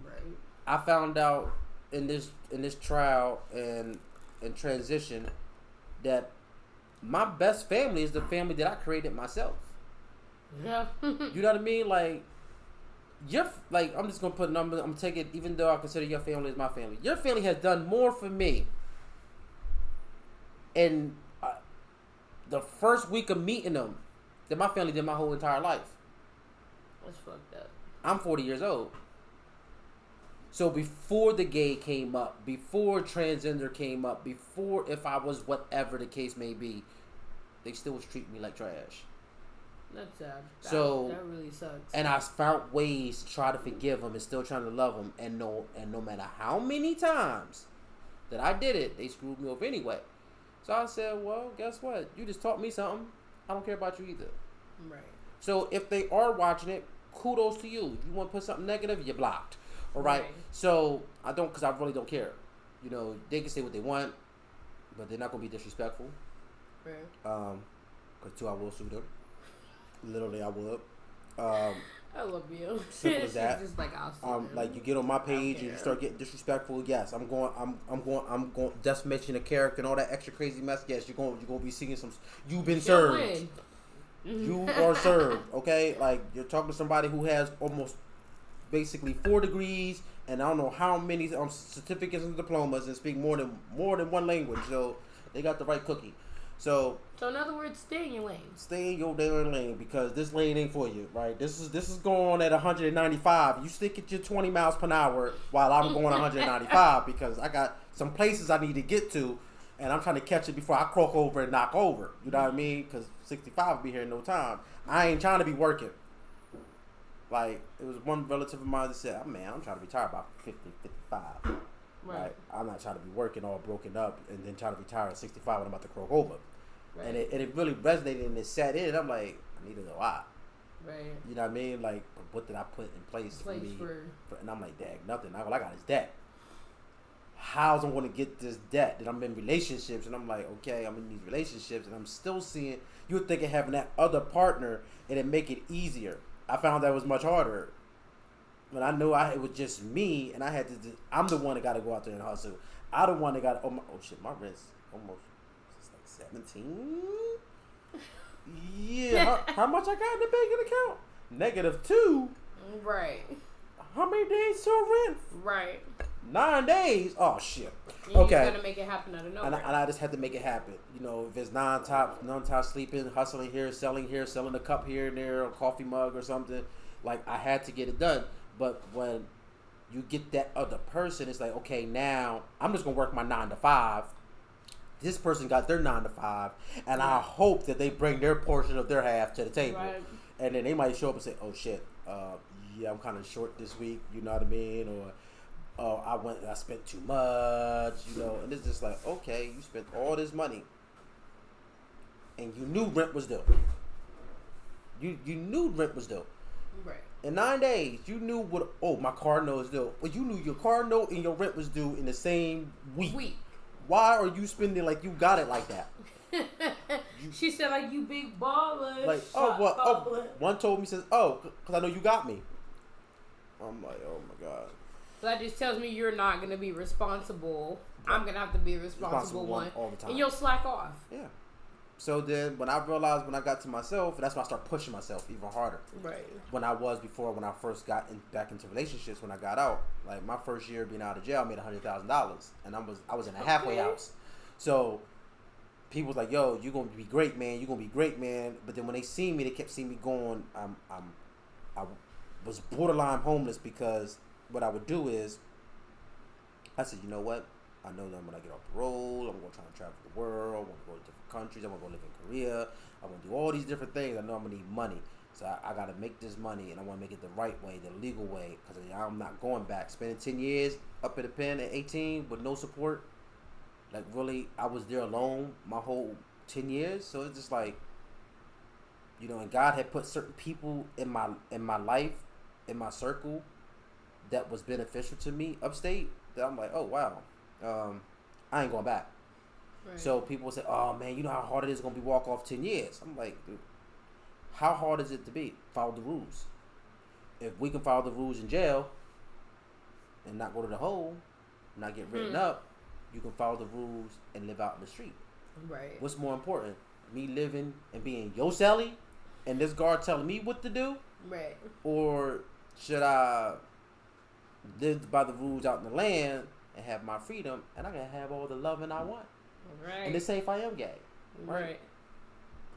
Right. I found out in this trial and transition that my best family is the family that I created myself. Yeah. You know what I mean? Like, I'm just gonna put numbers. I'm gonna take it, even though I consider your family as my family. Your family has done more for me in the first week of meeting them than my family did my whole entire life. That's fucked up. I'm 40 years old. So before the gay came up, before transgender came up, before if I was whatever the case may be, they still was treating me like trash. That's sad. That really sucks. And I found ways to try to forgive them and still trying to love them. And no matter how many times that I did it, they screwed me over anyway. So I said, well, guess what? You just taught me something. I don't care about you either. Right. So if they are watching it, kudos to you. If you want to put something negative, you're blocked. All right? So I don't, because I really don't care. You know, they can say what they want, but they're not going to be disrespectful. Right. Because I will sue them. Literally, I would. I love you. Simple as that. Just like I'll like you get on my page and you start getting disrespectful. Yes, I'm going defamation of character and all that extra crazy mess. Yes, you're going to be seeing some. You've been served. You are served, okay? Like, you're talking to somebody who has almost basically 4 degrees and I don't know how many certificates and diplomas and speak more than one language. So they got the right cookie. So in other words, stay in your lane. Stay in your damn lane because this lane ain't for you, right? This is going at 195. You stick at your 20 miles per hour while I'm going 195 because I got some places I need to get to, and I'm trying to catch it before I croak over and knock over. You know what I mean? Because 65 will be here in no time. I ain't trying to be working. Like, it was one relative of mine that said, "Oh, man, I'm trying to retire by 50, 55. Right. I'm not trying to be working all broken up and then trying to retire at 65 when I'm about to croak over. Right. And it really resonated and it sat in. And I'm like, I needed a lot. Right. You know what I mean? Like, what did I put in place for me? And I'm like, dang, nothing. All I got is debt. How's I'm going to get this debt? Then I'm in relationships and I'm like, okay, I'm in these relationships and I'm still seeing, you would think of having that other partner and it make it easier. I found that was much harder. When I knew it was just me, and I had to. I'm the one that got to go out there and hustle. I the one that got. Oh shit, my rent's almost. It's like 17. Yeah, how much I got in the banking account? -2. Right. How many days till rent? Right. 9 days. Oh shit. And okay. You gotta make it happen out of nowhere. And I just had to make it happen. You know, if it's non-top sleeping, hustling here, selling a cup here and there, a coffee mug or something. Like I had to get it done. But when you get that other person, it's like, okay, now I'm just going to work my 9 to 5. This person got their 9 to 5. And I hope that they bring their portion of their half to the table. Right. And then they might show up and say, oh, shit, yeah, I'm kind of short this week. You know what I mean? Or, oh, I spent too much, you know. And it's just like, okay, you spent all this money. And you knew rent was due. You knew rent was due. Right. In 9 days, you knew what. Oh, my car note is due. Well, you knew your car note and your rent was due in the same week. Why are you spending like you got it like that? She said like you big baller. Like one told me says because I know you got me. I'm like, oh my god. So that just tells me you're not gonna be responsible. I'm gonna have to be a responsible one all the time, and you'll slack off. Yeah. So then when I realized when I got to myself, that's when I started pushing myself even harder. Right. When I first got back into relationships, when I got out, like my first year being out of jail, I made $100,000, and I was in a halfway house. So people was like, "Yo, you're gonna be great, man. You're gonna be great, man." But then when they see me, they kept seeing me going. I was borderline homeless because what I would do is, I said, you know what? I know that when I get off parole, I'm going to try to travel the world. I want to go to different countries. I want to go live in Korea. I want to do all these different things. I know I'm going to need money. So I got to make this money, and I want to make it the right way, the legal way, because I'm not going back. Spending 10 years up in the pen at 18 with no support. Like, really, I was there alone my whole 10 years. So it's just like, you know, and God had put certain people in my life, in my circle, that was beneficial to me upstate, that I'm like, oh, wow. I ain't going back. Right. So people say, oh man, you know how hard it is going to be walk off 10 years. I'm like, dude, how hard is it to be? Follow the rules. If we can follow the rules in jail and not go to the hole, not get written up, you can follow the rules and live out in the street. Right. What's more important? Me living and being your celly and this guard telling me what to do? Right. Or should I live by the rules out in the land and have my freedom, and I can have all the loving I want. Right. And they say if I am gay. Right.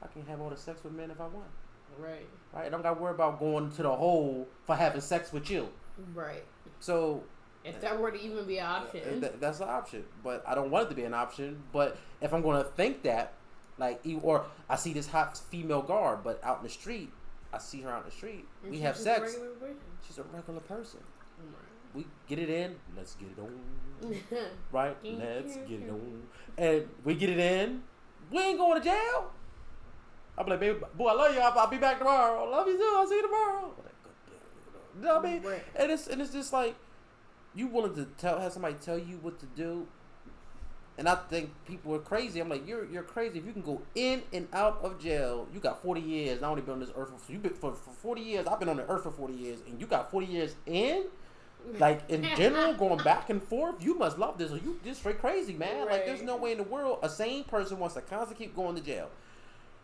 I can have all the sex with men if I want. Right. Right. I don't got to worry about going to the hole for having sex with you. Right. So if that were to even be an option. That's an option. But I don't want it to be an option. But if I'm going to think that, like, or I see this hot female guard, but out in the street, I see her out in the street. And we have sex. She's a regular person. Right. We get it in. Let's get it on. Right? Let's get it on. And we get it in. We ain't going to jail. I'm like, baby, boy, I love you. I'll be back tomorrow. I love you too. I'll see you tomorrow. You know what I mean? Right. And it's just like, you willing to have somebody tell you what to do. And I think people are crazy. I'm like, you're crazy. If you can go in and out of jail, you got 40 years. And I only been on this earth for 40 years. I've been on the earth for 40 years, and you got 40 years in. Like, in general, going back and forth, you must love this, or you just straight crazy, man. Right. Like, there's no way in the world a sane person wants to constantly keep going to jail.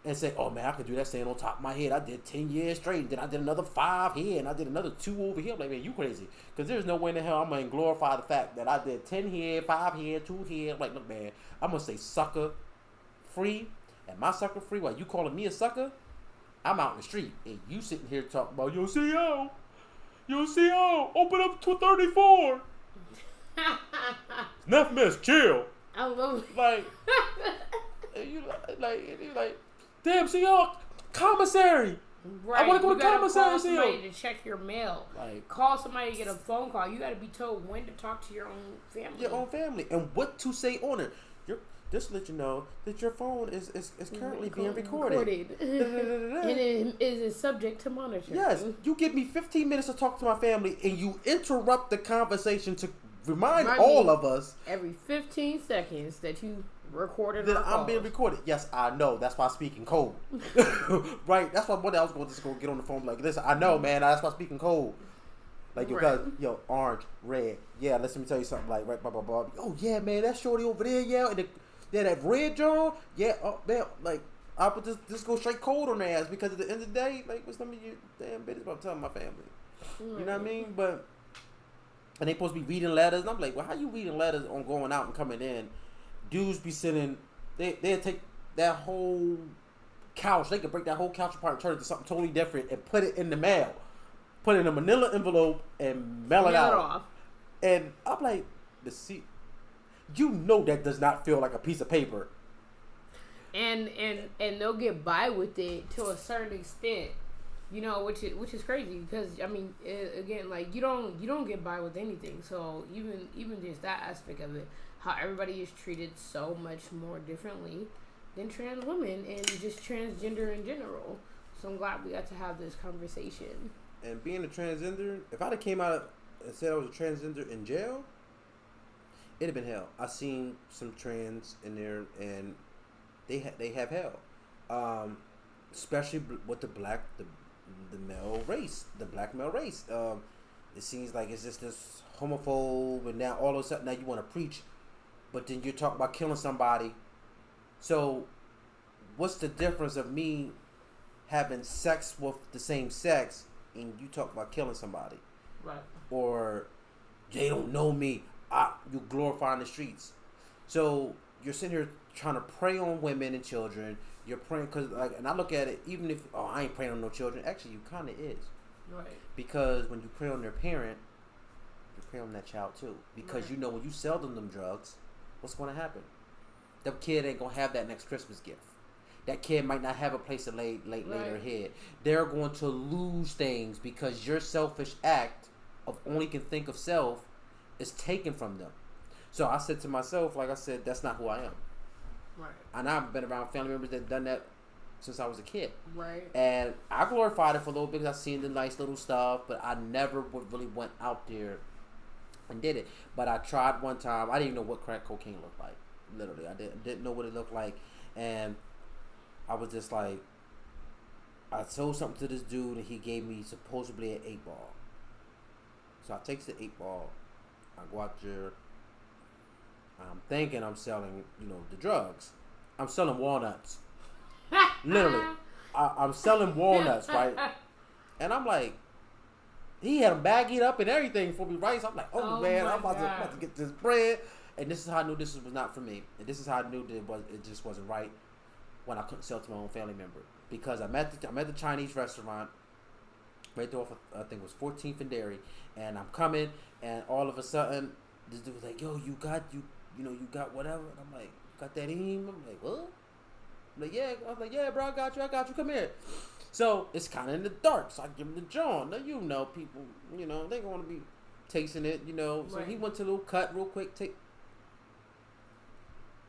and say, oh man, I could do that staying on top of my head. I did 10 years straight, then I did another 5 here, and I did another 2 over here. I'm like, man, you crazy. Because there's no way in the hell I'm going to glorify the fact that I did 10 here, 5 here, 2 here. I'm like, look, man, I'm going to say sucker free, and my sucker free, while you calling me a sucker, I'm out in the street, and you sitting here talking about, yo, CO, open up to 34. Enough miss, chill. I love it. Like, you like, damn, CO, commissary. Right. I want to go to commissary. Call somebody to check your mail. Like, call somebody to get a phone call. You got to be told when to talk to your own family. Your own family, and what to say on it. Just to let you know that your phone is currently being recorded. And it is subject to monitoring. Yes, you give me 15 minutes to talk to my family, and you interrupt the conversation to remind all of us every 15 seconds that you recorded that I'm being recorded. Yes, I know. That's why I'm speaking code. Right? That's why one day I was going to just go get on the phone like this. I know, man. That's why I'm speaking code. Like, because, yo, orange, red. Yeah, let me tell you something. Like, right, blah, blah, blah. Oh, yeah, man, that shorty over there, yeah. And that red John, yeah, oh, man, like, I would just go straight cold on their ass because at the end of the day, like, what's some of you damn business about telling my family? You know what I mean? But, and they supposed to be reading letters, and I'm like, well, how you reading letters on going out and coming in? Dudes be sitting, they'll take that whole couch, they could break that whole couch apart and turn it to something totally different and put it in the mail. Put it in a manila envelope and mail it out. And I'm like, you know that does not feel like a piece of paper. And they'll get by with it to a certain extent, you know, which is crazy because I mean, again, like you don't get by with anything. So even just that aspect of it, how everybody is treated so much more differently than trans women and just transgender in general. So I'm glad we got to have this conversation. And being a transgender, if I'd have came out and said I was a transgender in jail, it'd have been hell. I seen some trans in there, and they have hell, especially with the male race, the black male race. It seems like it's just this homophobe, and now all of a sudden now you want to preach, but then you're talking about killing somebody. So, what's the difference of me having sex with the same sex? And you talk about killing somebody, right? Or they don't know me. You glorifying the streets. So you're sitting here trying to prey on women and children. You're praying because, like, and I look at it. Even if I ain't praying on no children, actually you kind of is, right? Because when you prey on their parent, you prey on that child too. Because right. You know when you sell them drugs, what's going to happen? That kid ain't gonna have that next Christmas gift. That kid might not have a place to lay their head. They're going to lose things because your selfish act of only can think of self is taken from them. So I said to myself, like I said, that's not who I am. Right. And I've been around family members that done that since I was a kid. Right. And I glorified it for a little bit because I seen the nice little stuff, but I never really went out there and did it. But I tried one time. I didn't even know what crack cocaine looked like. Literally, I didn't know what it looked like, and I was just like, I sold something to this dude, and he gave me supposedly an 8-ball. So I takes the 8-ball. I go out there. I'm thinking I'm selling, the drugs. I'm selling walnuts. Literally. I'm selling walnuts, right? And I'm like, he had them baggied up and everything for me, right? So I'm like, oh man, I'm about to get this bread. And this is how I knew this was not for me. And this is how I knew that it just wasn't right when I couldn't sell to my own family member. Because I'm at the Chinese restaurant right there off of, I think it was 14th and Dairy. And I'm coming, and all of a sudden, this dude was like, yo, you got whatever? And I'm like, got that in? I'm like, what? I'm like, yeah. I was like, yeah, bro, I got you. Come here. So it's kind of in the dark. So I give him the John. Now, people, they going to be tasting it, So right. He went to a little cut real quick.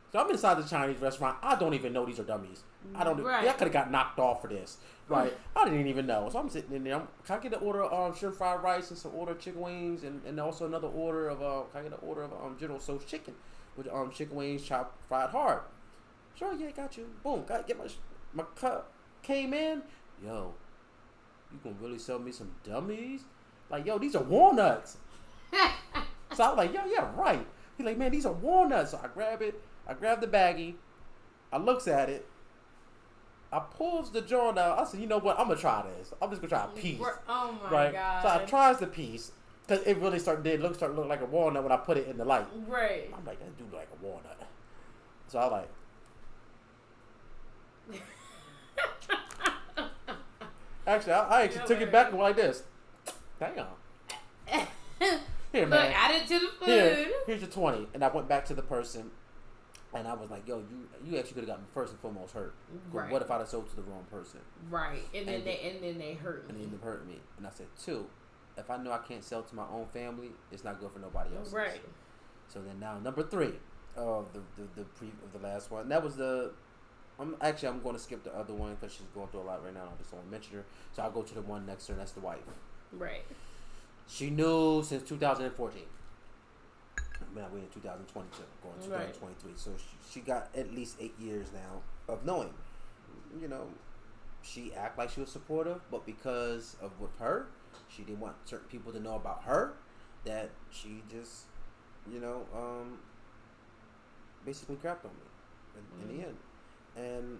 So I'm inside the Chinese restaurant. I don't even know these are dummies. I don't. Right. I could have got knocked off for this. Right. I didn't even know. So I'm sitting in there. Can I get an order of shrimp fried rice and some order of chicken wings and also another order of can I get an order of General Tso's chicken with chicken wings chopped fried hard. Sure. Yeah. Got you. Boom. Got to get my cup. Came in. Yo, you gonna really sell me some dummies? Like, yo, these are walnuts. So I was like, yo, yeah, right. He's like, man, these are walnuts. So I grab it. I grab the baggie. I looks at it. I pulls the joint out. I said, you know what? I'm gonna try this. I'm just gonna try a piece. Oh my right? god! So I tries the piece because it really start look like a walnut when I put it in the light. Right. I'm like, that dude like a walnut. So I like. Actually, I actually took it back and went like this. Hang on. Here, man. Look, add it to the food. Here's your 20. And I went back to the person, and I was like, yo, you actually could have gotten first and foremost hurt. Right. What if I'd have sold to the wrong person? Right. And then they hurt me. And they ended up hurting me. And I said, 2, if I know I can't sell to my own family, it's not good for nobody else. Right. So then now, number 3 of the last one. That was the... I'm going to skip the other one because she's going through a lot right now. I just don't want to mention her. So I'll go to the one next to her, and that's the wife. Right. She knew since 2014. Man, we're in 2022, going 2023. Right. So she got at least 8 years now of knowing. You know, she act like she was supportive, but because of with her, she didn't want certain people to know about her, that she just, you know, basically crapped on me in the end. And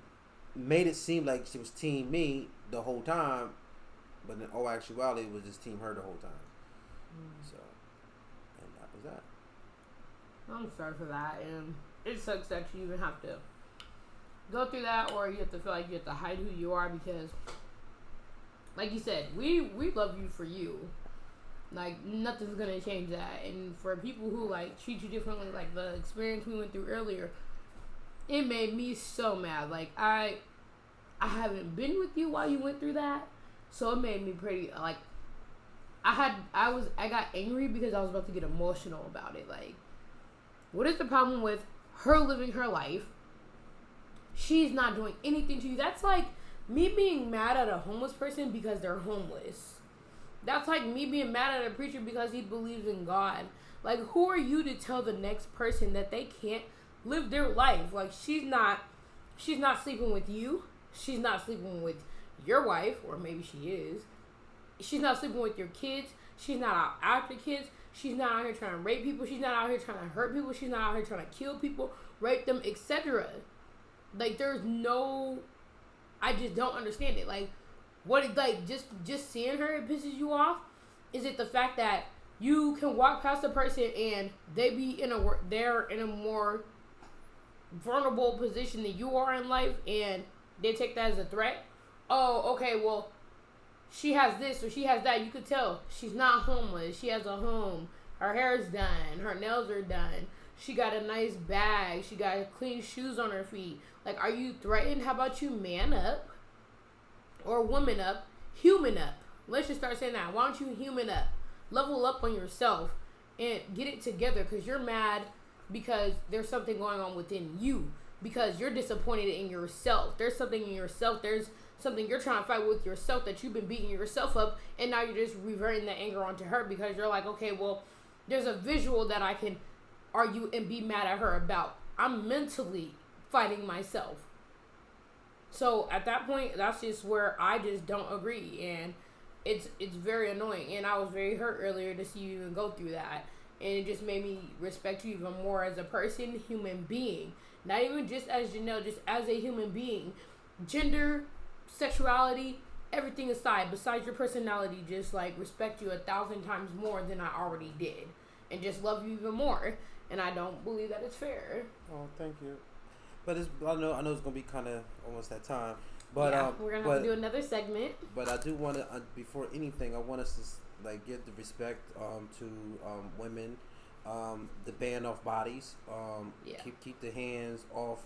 made it seem like she was team me the whole time, but in all actuality, it was just team her the whole time. So, and that was that. I'm sorry for that, and it sucks that you even have to go through that, or you have to feel like you have to hide who you are, because, like you said, we love you for you. Like, nothing's gonna change that. And for people who like treat you differently, like the experience we went through earlier, it made me so mad. Like, I haven't been with you while you went through that, so it made me pretty, like, I got angry because I was about to get emotional about it. Like, what is the problem with her living her life? She's not doing anything to you. That's like me being mad at a homeless person because they're homeless. That's like me being mad at a preacher because he believes in God. Like, who are you to tell the next person that they can't live their life? Like, she's not sleeping with you. She's not sleeping with your wife, or maybe she is. She's not sleeping with your kids. She's not out after kids. She's not out here trying to rape people. She's not out here trying to hurt people. She's not out here trying to kill people, rape them, etc. Like, there's no... I just don't understand it. Like, what, like, just seeing her, it pisses you off? Is it the fact that you can walk past a person and they're in a more vulnerable position than you are in life, and they take that as a threat? Oh, okay, well, she has this or she has that. You could tell she's not homeless. She has a home. Her hair is done. Her nails are done. She got a nice bag. She got clean shoes on her feet. Like, are you threatened? How about you man up? Or woman up? Human up. Let's just start saying that. Why don't you human up? Level up on yourself and get it together, because you're mad because there's something going on within you. Because you're disappointed in yourself. There's something in yourself. There's something you're trying to fight with yourself, that you've been beating yourself up, and now you're just reverting that anger onto her because you're like, okay, well, there's a visual that I can argue and be mad at her about. I'm mentally fighting myself. So at that point, that's just where I just don't agree, and it's very annoying. And I was very hurt earlier to see you even go through that, and it just made me respect you even more as a person, human being. Not even just as Janelle, just as a human being. Gender, sexuality, everything aside, besides your personality, just like respect you 1,000 times more than I already did, and just love you even more. And I don't believe that it's fair. Oh, thank you. But I know it's gonna be kind of almost that time. But yeah, we're gonna have to do another segment. But I do want to, before anything, I want us to like give the respect to women. The ban off bodies. Keep the hands off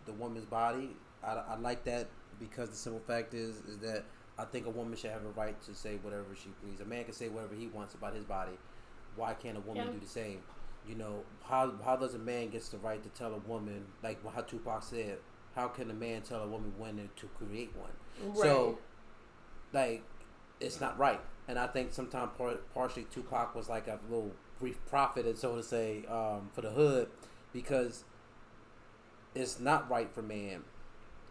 the woman's body. I like that, because the simple fact is that I think a woman should have a right to say whatever she pleases. A man can say whatever he wants about his body. Why can't a woman do the same? You know, how does a man gets the right to tell a woman, like how Tupac said, how can a man tell a woman when to create one? Right. So, like, it's not right. And I think sometimes partially Tupac was like a little brief prophet, so to say, for the hood, because it's not right for man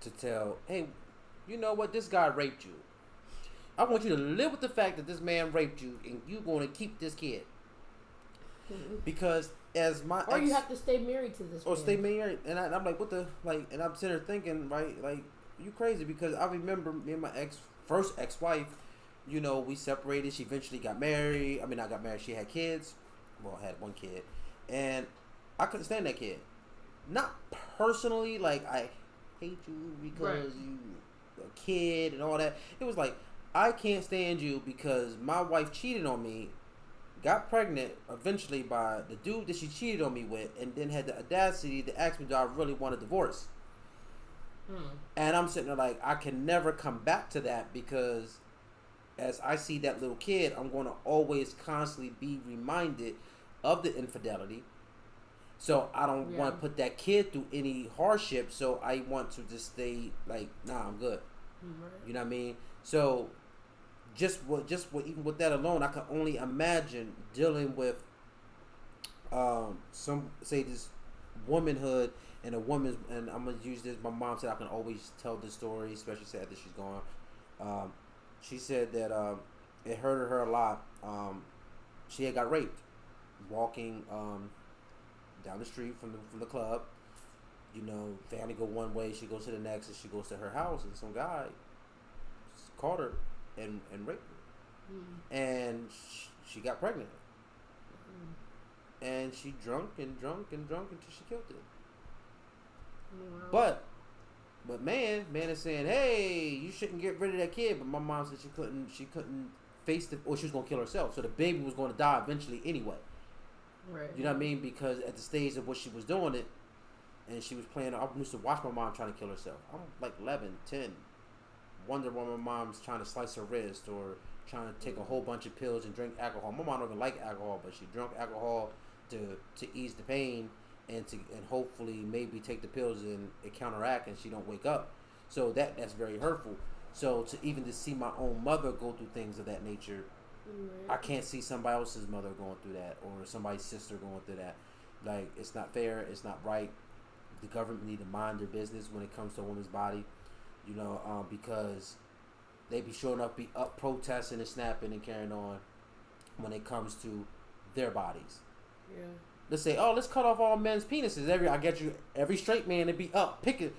to tell, hey, you know what, this guy raped you. I want you to live with the fact that this man raped you, and you're going to keep this kid. Mm-hmm. Because as my you have to stay married to this man. Stay married. And I'm like, what the, like, and I'm sitting there thinking, right, like, you crazy because I remember me and my first ex-wife. You know, we separated. She eventually got married. I mean, I got married. She had kids. Well, I had one kid, and I couldn't stand that kid. Not personally, like I hate you because you a kid and all that. It was like I can't stand you because my wife cheated on me, got pregnant eventually by the dude that she cheated on me with, and then had the audacity to ask me, do I really want a divorce? And I'm sitting there like, I can never come back to that because as I see that little kid, I'm going to always constantly be reminded of the infidelity. So I don't want to put that kid through any hardship. So I want to just stay like, nah, I'm good. You know what I mean? So even with that alone, I can only imagine dealing with this womanhood and a woman's, and I'm gonna use this. My mom said I can always tell this story, especially after she's gone. She said that it hurted her a lot. She had got raped walking down the street from the club. You know, family go one way, she goes to the next, and she goes to her house, and some guy caught her and raped her, and she got pregnant, and she drunk until she killed it. Wow. But man is saying, hey, you shouldn't get rid of that kid. But my mom said she couldn't face or she was gonna kill herself. So the baby was gonna die eventually anyway. Right. You know what I mean? Because at the stage of what she was doing it, and she was playing, I used to watch my mom trying to kill herself. I'm like 11, 10. Wonder why my mom's trying to slice her wrist or trying to take a whole bunch of pills and drink alcohol. My mom don't even like alcohol, but she drank alcohol to ease the pain. And hopefully maybe take the pills and it counteract and she don't wake up. So that's very hurtful. So to see my own mother go through things of that nature, I can't see somebody else's mother going through that or somebody's sister going through that. Like, it's not fair. It's not right. The government need to mind their business when it comes to a woman's body, you know, because they be sure enough be up protesting and snapping and carrying on when it comes to their bodies. Yeah. Let's say, let's cut off all men's penises. Every straight man to be up picking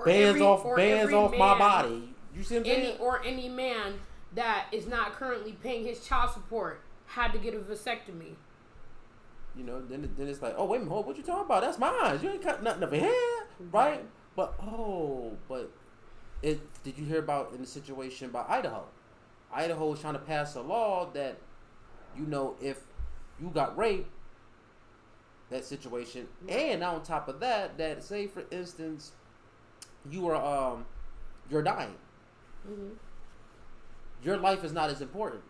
bands off man, my body. You see what I'm saying? Any man that is not currently paying his child support had to get a vasectomy. You know, then it's like, oh wait a minute, what you talking about? That's mine. You ain't cut nothing over here, right? But did you hear about in the situation by Idaho? Idaho is trying to pass a law that, you know, if you got raped. That situation, and on top of that, say for instance, you're dying, your life is not as important,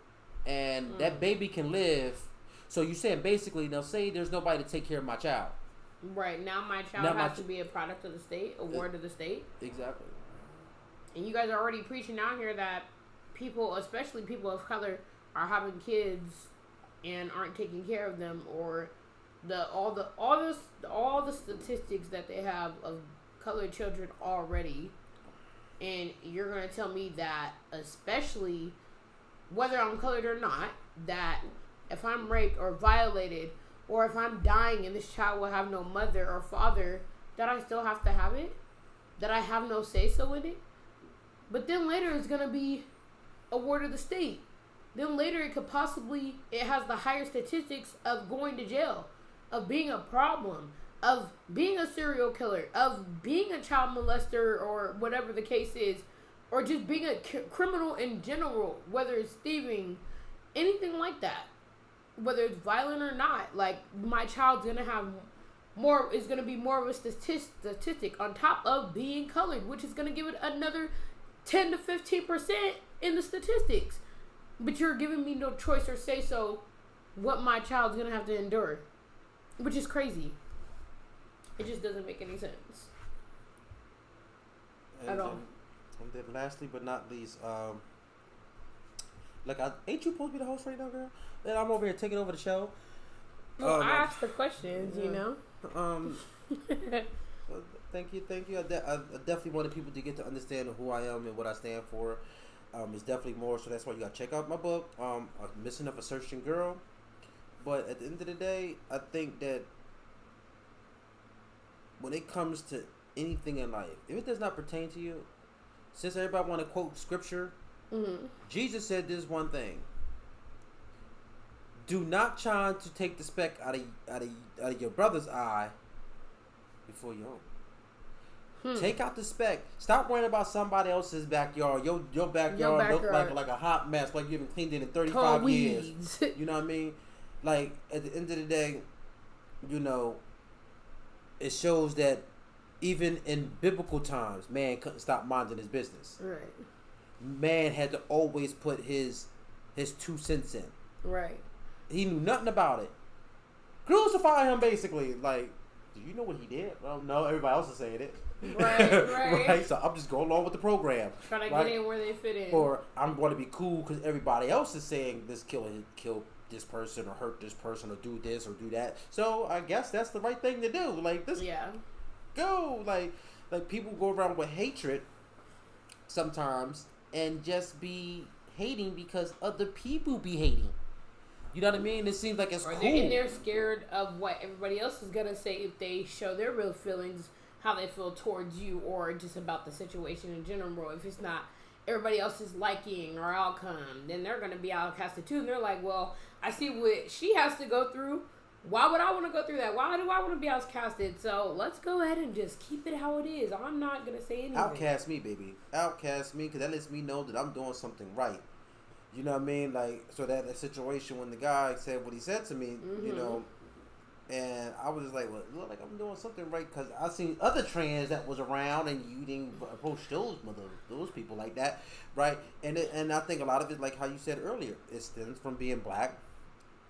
and that baby can live. So you saying basically, now say there's nobody to take care of my child. Right now, my child has to be a product of the state, a ward of the state. Exactly. And you guys are already preaching out here that people, especially people of color, are having kids and aren't taking care of them, or all the statistics that they have of colored children already, and you're gonna tell me that, especially whether I'm colored or not, that if I'm raped or violated, or if I'm dying and this child will have no mother or father, that I still have to have it, that I have no say so in it. But then later it's gonna be a ward of the state. Then later it has the higher statistics of going to jail, of being a problem, of being a serial killer, of being a child molester or whatever the case is, or just being a criminal in general, whether it's thieving, anything like that, whether it's violent or not. Like, my child's gonna have is gonna be more of a statistic on top of being colored, which is gonna give it another 10 to 15% in the statistics. But you're giving me no choice or say so what my child's gonna have to endure. Which is crazy. It just doesn't make any sense. At all. And then lastly but not least, ain't you supposed to be the host right now, girl? And I'm over here taking over the show. Well, I asked the questions, you know. Thank you. I definitely wanted people to get to understand who I am and what I stand for. It's definitely more, so that's why you gotta check out my book, Missing of a Searching Girl. But at the end of the day, I think that when it comes to anything in life, if it does not pertain to you, since everybody want to quote scripture, Jesus said this one thing: do not try to take the speck out of your brother's eye before your own. Take out the speck. Stop worrying about somebody else's backyard. Your backyard look like a hot mess, like you haven't cleaned it in 35 years. You know what I mean? Like, at the end of the day, you know, it shows that even in biblical times, man couldn't stop minding his business. Right. Man had to always put his 2 cents in. Right. He knew nothing about it. Crucify him, basically. Like, do you know what he did? Well, no, everybody else is saying it. Right. So I'm just going along with the program. Trying to get in where they fit in. Or I'm going to be cool because everybody else is saying this kill this person or hurt this person or do this or do that. So I guess that's the right thing to do. Like this. Yeah. Go like people go around with hatred sometimes and just be hating because other people be hating. You know what I mean? It seems like it's cool. And they're scared of what everybody else is going to say if they show their real feelings, how they feel towards you, or just about the situation in general. If it's not everybody else's liking or outcome, then they're going to be outcasted too. And they're like, well, I see what she has to go through. Why would I want to go through that? Why do I want to be outcasted? So let's go ahead and just keep it how it is. I'm not going to say anything. Outcast me, baby. Outcast me, because that lets me know that I'm doing something right. You know what I mean? Like, so that situation when the guy said what he said to me, you know, and I was just like, well, look like I'm doing something right, because I seen other trans that was around and you didn't approach those people like that, right? And I think a lot of it, like how you said earlier, it stems from being black,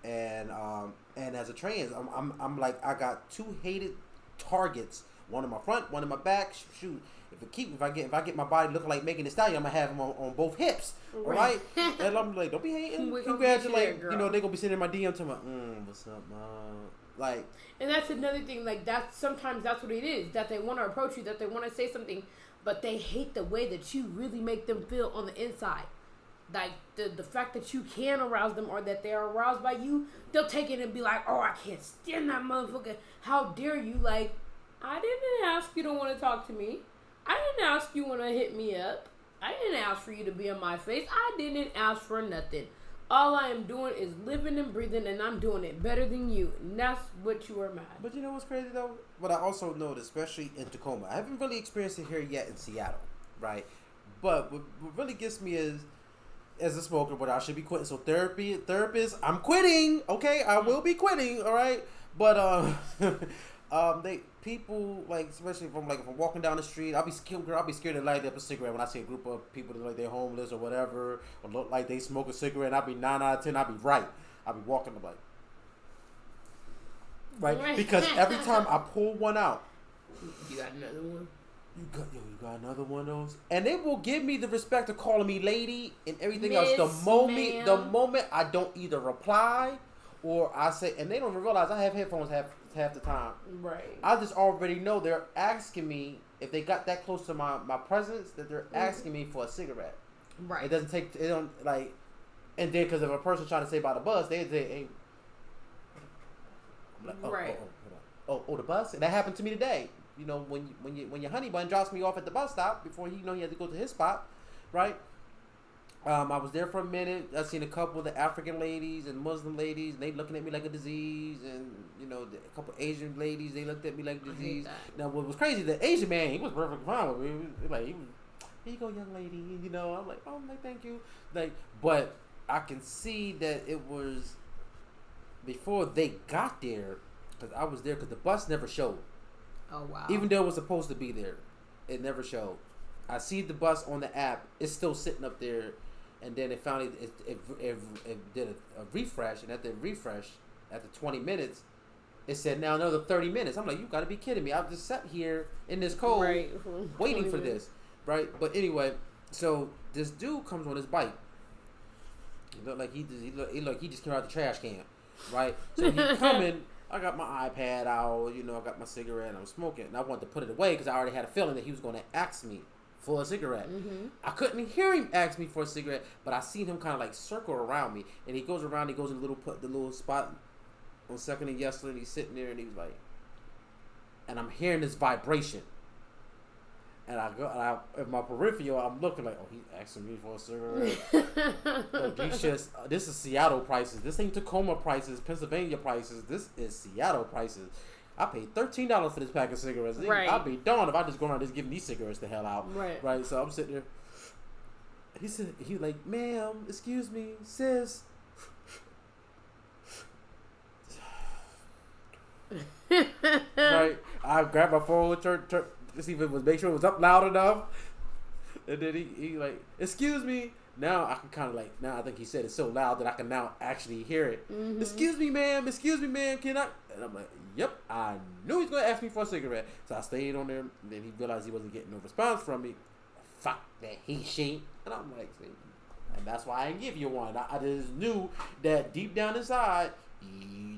and as a trans, I'm like, I got 2 hated targets, one in my front, one in my back. Shoot, if I get my body looking like Megan Thee Stallion, I'm gonna have them on both hips, all right? And I'm like, don't be hating. Congratulate, you know, they gonna be sending my DM to my, what's up, mom? Like, and that's another thing. Like, sometimes that's what it is. That they want to approach you, that they want to say something, but they hate the way that you really make them feel on the inside. Like, the fact that you can arouse them, or that they are aroused by you, they'll take it and be like, oh, I can't stand that motherfucker. How dare you? Like, I didn't ask you to want to talk to me. I didn't ask you want to hit me up. I didn't ask for you to be in my face. I didn't ask for nothing. All I am doing is living and breathing, and I'm doing it better than you. And that's what you are mad. But you know what's crazy, though? What I also noticed, especially in Tacoma, I haven't really experienced it here yet in Seattle, right? But what really gets me is, as a smoker, but I should be quitting. So therapist, I'm quitting, okay? I will be quitting, all right? But people, like, especially if I'm walking down the street, I'll be scared to light up a cigarette when I see a group of people that like they're homeless or whatever, or look like they smoke a cigarette. And I'll be 9 out of 10. I'll be right. I'll be walking, I'm like, right? Because every time I pull one out, you got another one. You got another one of those, and they will give me the respect of calling me lady and everything else. The moment I don't either reply or I say, and they don't even realize I have headphones half the time. Right. I just already know they're asking me, if they got that close to my presence, that they're asking me for a cigarette. Right. It don't like, and then because if a person trying to say about the bus, they say, hey, I'm like, right. The bus, and that happened to me today. You know, when your honey bun drops me off at the bus stop before he had to go to his spot, right? I was there for a minute. I seen a couple of the African ladies and Muslim ladies, and they looking at me like a disease, and you know, a couple of Asian ladies, they looked at me like a disease. Now, what was crazy, the Asian man, he was perfectly fine with me. He was, here you go, young lady. You know, I'm like, oh, I'm like, thank you. Like, but I can see that it was before they got there, because I was there, because the bus never showed. Oh, wow. Even though it was supposed to be there, it never showed. I see the bus on the app. It's still sitting up there. And then it finally it did a refresh. And at the refresh, after 20 minutes, it said, now another 30 minutes. I'm like, you got to be kidding me. I've just sat here in this cold waiting for this. Right? But anyway, so this dude comes on his bike. He looked like he just came out the trash can. Right? So he coming. I got my iPad out, you know, I got my cigarette, and I'm smoking. And I wanted to put it away because I already had a feeling that he was going to ask me for a cigarette. Mm-hmm. I couldn't hear him ask me for a cigarette, but I seen him kind of like circle around me. And he goes in the little spot on 2nd and Yesler, and he's sitting there, and he's like, and I'm hearing this vibration. And I go, and in my peripheral, I'm looking like, oh, he's asking me for a cigarette. Look, this is Seattle prices. This ain't Tacoma prices, Pennsylvania prices. This is Seattle prices. I paid $13 for this pack of cigarettes. Right. I'd be darned if I just go around just giving these cigarettes the hell out. Right. Right. So I'm sitting there. He like, ma'am, excuse me, sis. Right. I grabbed my phone, to see if it was, make sure it was up loud enough. And then he like, excuse me. Now I can kind of like, now I think he said it so loud that I can now actually hear it. Mm-hmm. Excuse me, ma'am, can I? And I'm like, yep, I knew he was going to ask me for a cigarette. So I stayed on there, and then he realized he wasn't getting no response from me. Fuck that she. And I'm like, see, and that's why I didn't give you one. I just knew that deep down inside,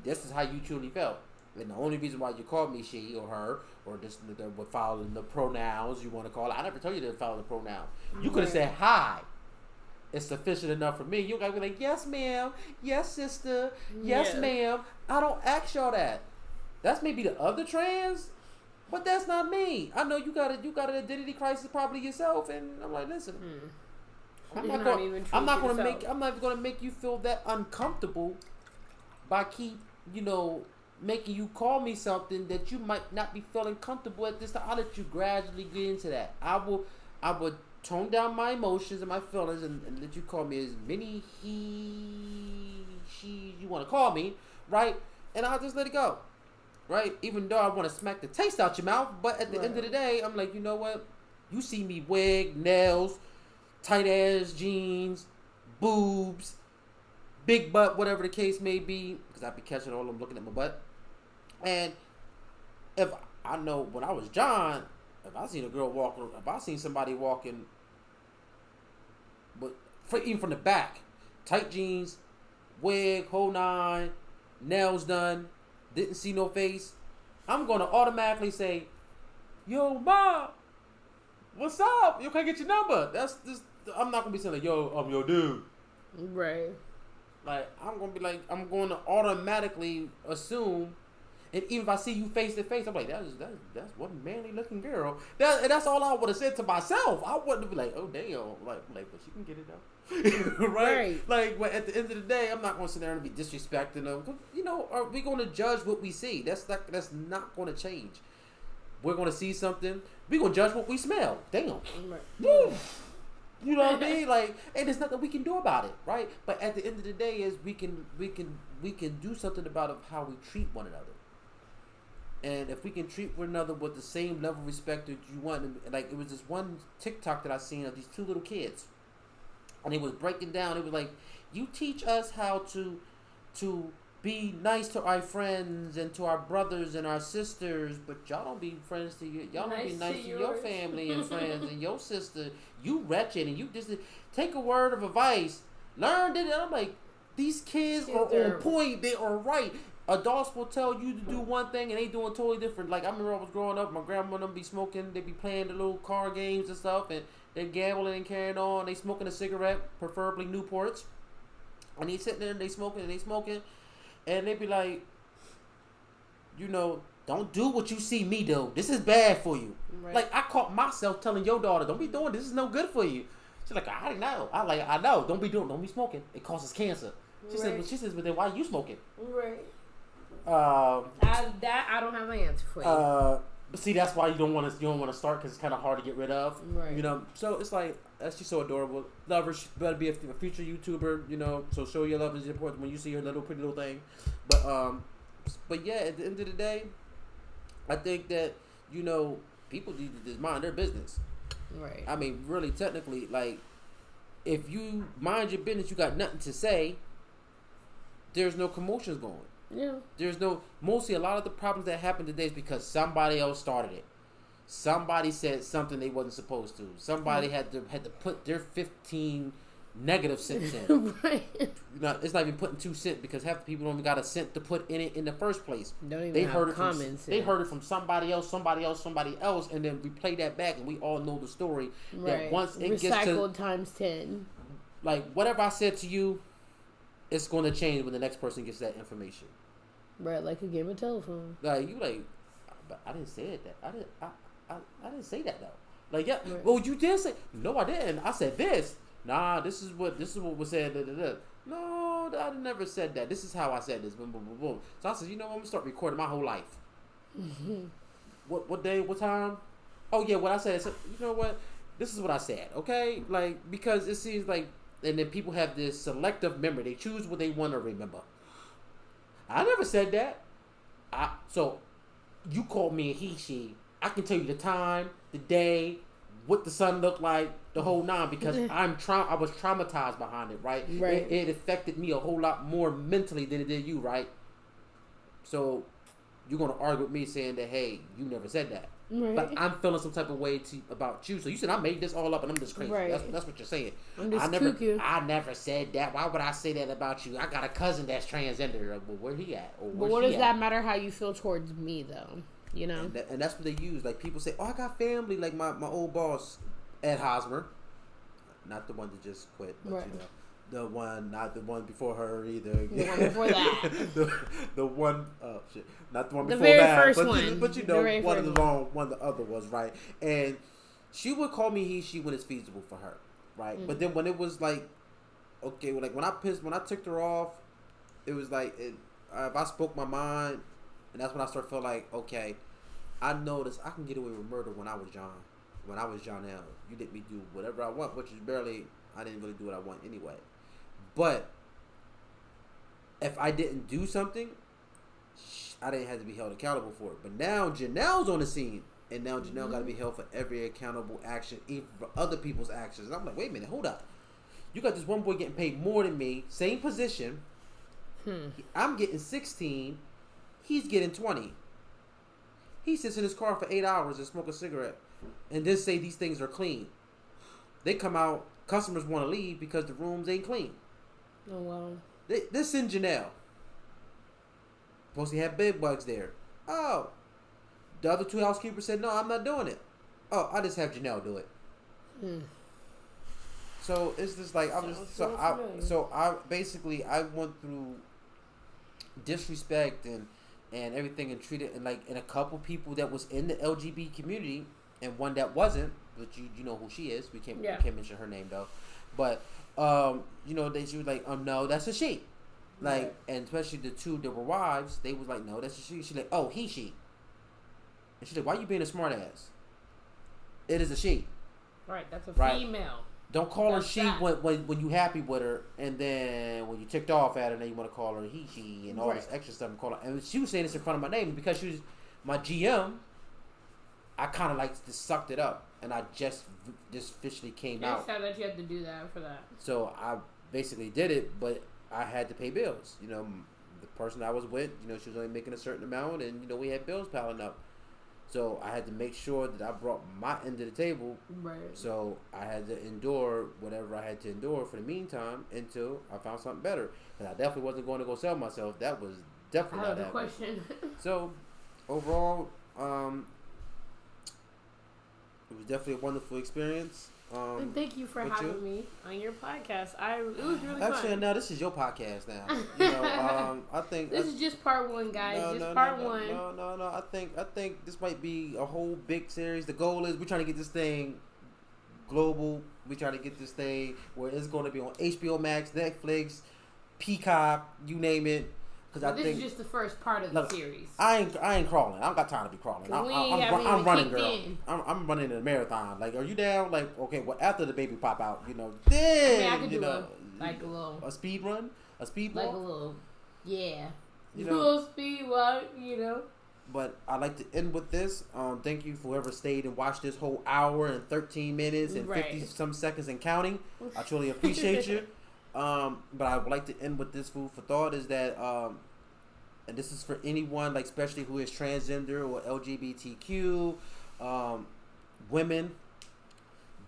this is how you truly felt. And the only reason why you called me she or her, or just with following the pronouns you want to call it, I never told you to follow the pronoun. You could have said hi. It's sufficient enough for me. You gotta be like, yes, ma'am, yes, sister, yes, ma'am. I don't ask y'all that. That's maybe the other trans, but that's not me. I know you got an identity crisis probably yourself, and I'm like, listen, I'm not gonna make you feel that uncomfortable by making you call me something that you might not be feeling comfortable at this time. I'll let you gradually get into that. I would tone down my emotions and my feelings and let you call me as many she you want to call me, right? And I'll just let it go, right? Even though I want to smack the taste out your mouth, but at the end of the day, I'm like, you know what? You see me wig, nails, tight ass jeans, boobs, big butt, whatever the case may be, because I be catching all of them looking at my butt. And if I know when I was John, if I seen a girl walking, if I seen somebody walking, but even from the back, tight jeans, wig, whole nine, nails done, didn't see no face, I'm gonna automatically say, "Yo, ma, what's up? You can't get your number." That's just. I'm not gonna be saying like, "Yo, I'm your dude." Right. Like I'm going to automatically assume. And even if I see you face to face, I'm like, that's one manly looking girl. That's all I would have said to myself. I wouldn't be like, oh damn, like, but she can get it though, right? Like, but at the end of the day, I'm not going to sit there and be disrespecting them. Are we going to judge what we see? That's not going to change. We're going to see something. We're going to judge what we smell. Damn. Woo. You know what I mean? Like, and there's nothing we can do about it, right? But at the end of the day, is we can do something about how we treat one another. And if we can treat one another with the same level of respect that you want, like it was this one TikTok that I seen of these two little kids, and it was breaking down. It was like, you teach us how to be nice to our friends and to our brothers and our sisters, but y'all don't be friends to you. Y'all don't be nice to your family and friends and your sister. You wretched, and you just take a word of advice. Learn it. And I'm like, these kids are on point. They are right. Adults will tell you to do one thing and they doing totally different. Like I remember I was growing up, my grandma and them be smoking, they be playing the little car games and stuff, and they're gambling and carrying on. They smoking a cigarette, preferably Newports, and they sitting there and they smoking, and they be like, don't do what you see me do. This is bad for you. Right. Like I caught myself telling your daughter, don't be doing this. Is no good for you. She's like, I know. I know. Don't be smoking. It causes cancer. She says, but then why are you smoking? Right. I don't have an answer for you. But see, that's why you don't want to start because it's kind of hard to get rid of. Right. So it's like that's just so adorable. Love her. She better be a future YouTuber. So show your love is important when you see her little pretty little thing. But yeah, at the end of the day, I think that people need to just mind their business. Right. I mean, really, technically, like if you mind your business, you got nothing to say. There's no commotions going. Yeah. Mostly a lot of the problems that happen today is because somebody else started it. Somebody said something they wasn't supposed to. Somebody had to put their 15 negative cents in. Right. It's not even putting 2 cents because half the people don't even got a cent to put in it in the first place. They heard it from somebody else, and then we play that back and we all know the story. Right. That once it gets to recycled times 10. Like whatever I said to you, it's going to change when the next person gets that information. Right, like a game of telephone. Like you but I didn't say it that. I didn't say that though. Like, yeah, right. well, you did say, no, I didn't. I said this. Nah, this is what was said. Da, da, da. No, I never said that. This is how I said this. Boom, boom, boom, boom. So I said, you know what? I'm gonna start recording my whole life. What day? What time? Oh yeah, what I said. So, you know what? This is what I said. Okay, like because it seems like, and then people have this selective memory. They choose what they want to remember. I never said that. So you called me a he, she. I can tell you the time, the day, what the sun looked like, the whole nine, because I was traumatized behind it, right? Right. It affected me a whole lot more mentally than it did you, right? So you're gonna argue with me saying that, hey, you never said that. Right. But I'm feeling some type of way about you. So you said I made this all up and I'm just crazy. Right. That's what you're saying. I'm just cuckoo. I never said that. Why would I say that about you? I got a cousin that's transgender. Well, where he at? Or but what does that matter how you feel towards me, though? You know? And that's what they use. Like, people say, oh, I got family. Like, my old boss, Ed Hosmer. Not the one that just quit, but, right. you know. Not the one before her either. The one before that. the one, oh shit, not the one before very that. First but, one. But you know, one of the other was, right? And she would call me he, she when it's feasible for her, right? But then when it was like, okay, well, like when I took her off, it was like, if I spoke my mind, and that's when I started feeling like, okay, I noticed I can get away with murder when I was John. When I was John L. You let me do whatever I want, which is I didn't really do what I want anyway. But if I didn't do something, I didn't have to be held accountable for it. But now Janelle's on the scene, and now Janelle got to be held for every accountable action, even for other people's actions. And I'm like, wait a minute, hold up. You got this one boy getting paid more than me, same position. I'm getting 16. He's getting 20. He sits in his car for 8 hours and smoke a cigarette, and then say these things are clean. They come out, customers want to leave because the rooms ain't clean. Oh, wow. This in Janelle. Supposed to have bed bugs there. Oh. The other two housekeepers said, no, I'm not doing it. Oh, I just have Janelle do it. So it's just like, I went through disrespect and everything, and treated and like, and a couple people that was in the LGBT community and one that wasn't, but you know who she is. We can't mention her name though. But you know, she was like, no, that's a she. Like, right. And especially the two that were wives, they was like, no, that's a she. She's like, oh, he, she. And she's like, why you being a smart ass? It is a she. Right, that's a female. Don't call her she when you happy with her, and then when you ticked off at her, then you want to call her he, she, and all this extra stuff. And call her, and she was saying this in front of my name because she was my GM. I kind of like just sucked it up, and I just officially came out. It's sad that you had to do that for that. So I basically did it, but I had to pay bills. You know, the person I was with, you know, she was only making a certain amount, and you know, we had bills piling up. So I had to make sure that I brought my end of the table. Right. So I had to endure whatever I had to endure for the meantime until I found something better. And I definitely wasn't going to go sell myself. That was definitely not happening. Question. So overall, it was definitely a wonderful experience. And thank you for having me on your podcast. It was really fun. Actually, now this is your podcast now. You know, I think this is just part one, guys. Part one. No. I think this might be a whole big series. The goal is we're trying to get this thing global. We're trying to get this thing where it's going to be on HBO Max, Netflix, Peacock, you name it. This is just the first part of the series. I ain't crawling. I don't got time to be crawling. I'm running, girl. I'm running in a marathon. Like, are you down? Like, okay, well, after the baby pop out, you know, then I could do a speed run, a speed walk, like a little, you know, little speed walk, you know. But I'd like to end with this. Thank you for whoever stayed and watched this whole hour and 13 minutes and 50 some seconds and counting. I truly appreciate you. But I would like to end with this food for thought is that, and this is for anyone, like especially who is transgender or LGBTQ, women,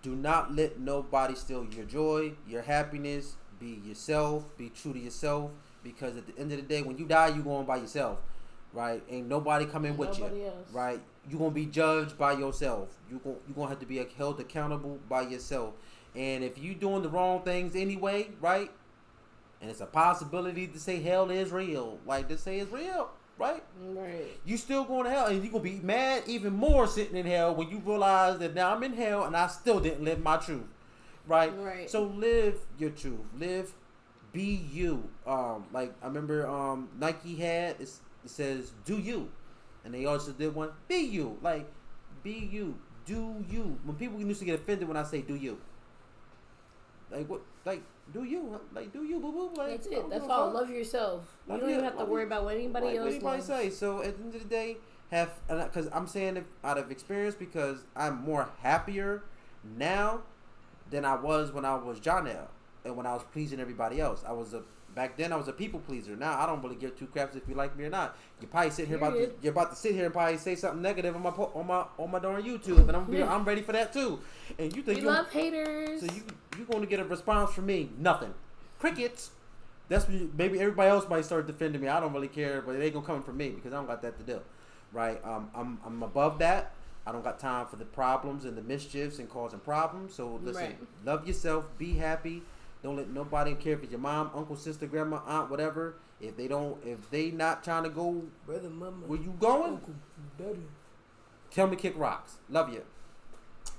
do not let nobody steal your joy, your happiness. Be yourself, be true to yourself, because at the end of the day, when you die, you going by yourself, right? Ain't nobody coming with you, right? You gonna be judged by yourself. You gonna have to be held accountable by yourself. And if you doing the wrong things anyway, right? And it's a possibility to say hell is real. Like, to say it's real. right? Right. You still going to hell, and you gonna be mad even more sitting in hell when you realize that now I'm in hell and I still didn't live my truth, right? Right. So live your truth. Live, be you. Like I remember Nike had it says do you, and they also did one be you. Like be you, do you. When people used to get offended when I say do you, like what, like do you, like do you, boo boo. Like that's it. That's all. Love yourself. You don't even have to worry about what anybody else. What anybody say. So at the end of the day, because I'm saying it out of experience, because I'm more happier now than I was when I was Jonell and when I was pleasing everybody else. Back then I was a people pleaser. Now I don't really give two craps if you like me or not. You probably sit here you're about to sit here and probably say something negative on my darn YouTube, and I'm ready for that too. And you think we love haters. So you going to get a response from me? Nothing. Crickets. That's when maybe everybody else might start defending me. I don't really care, but it ain't gonna come from me because I don't got that to do, right? I'm above that. I don't got time for the problems and the mischiefs and causing problems. So listen, love yourself, be happy. Don't let nobody care if it's your mom, uncle, sister, grandma, aunt, whatever. If they not trying to go, brother, mama, where you going? Uncle, daddy. Tell me, kick rocks. Love you.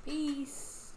Peace.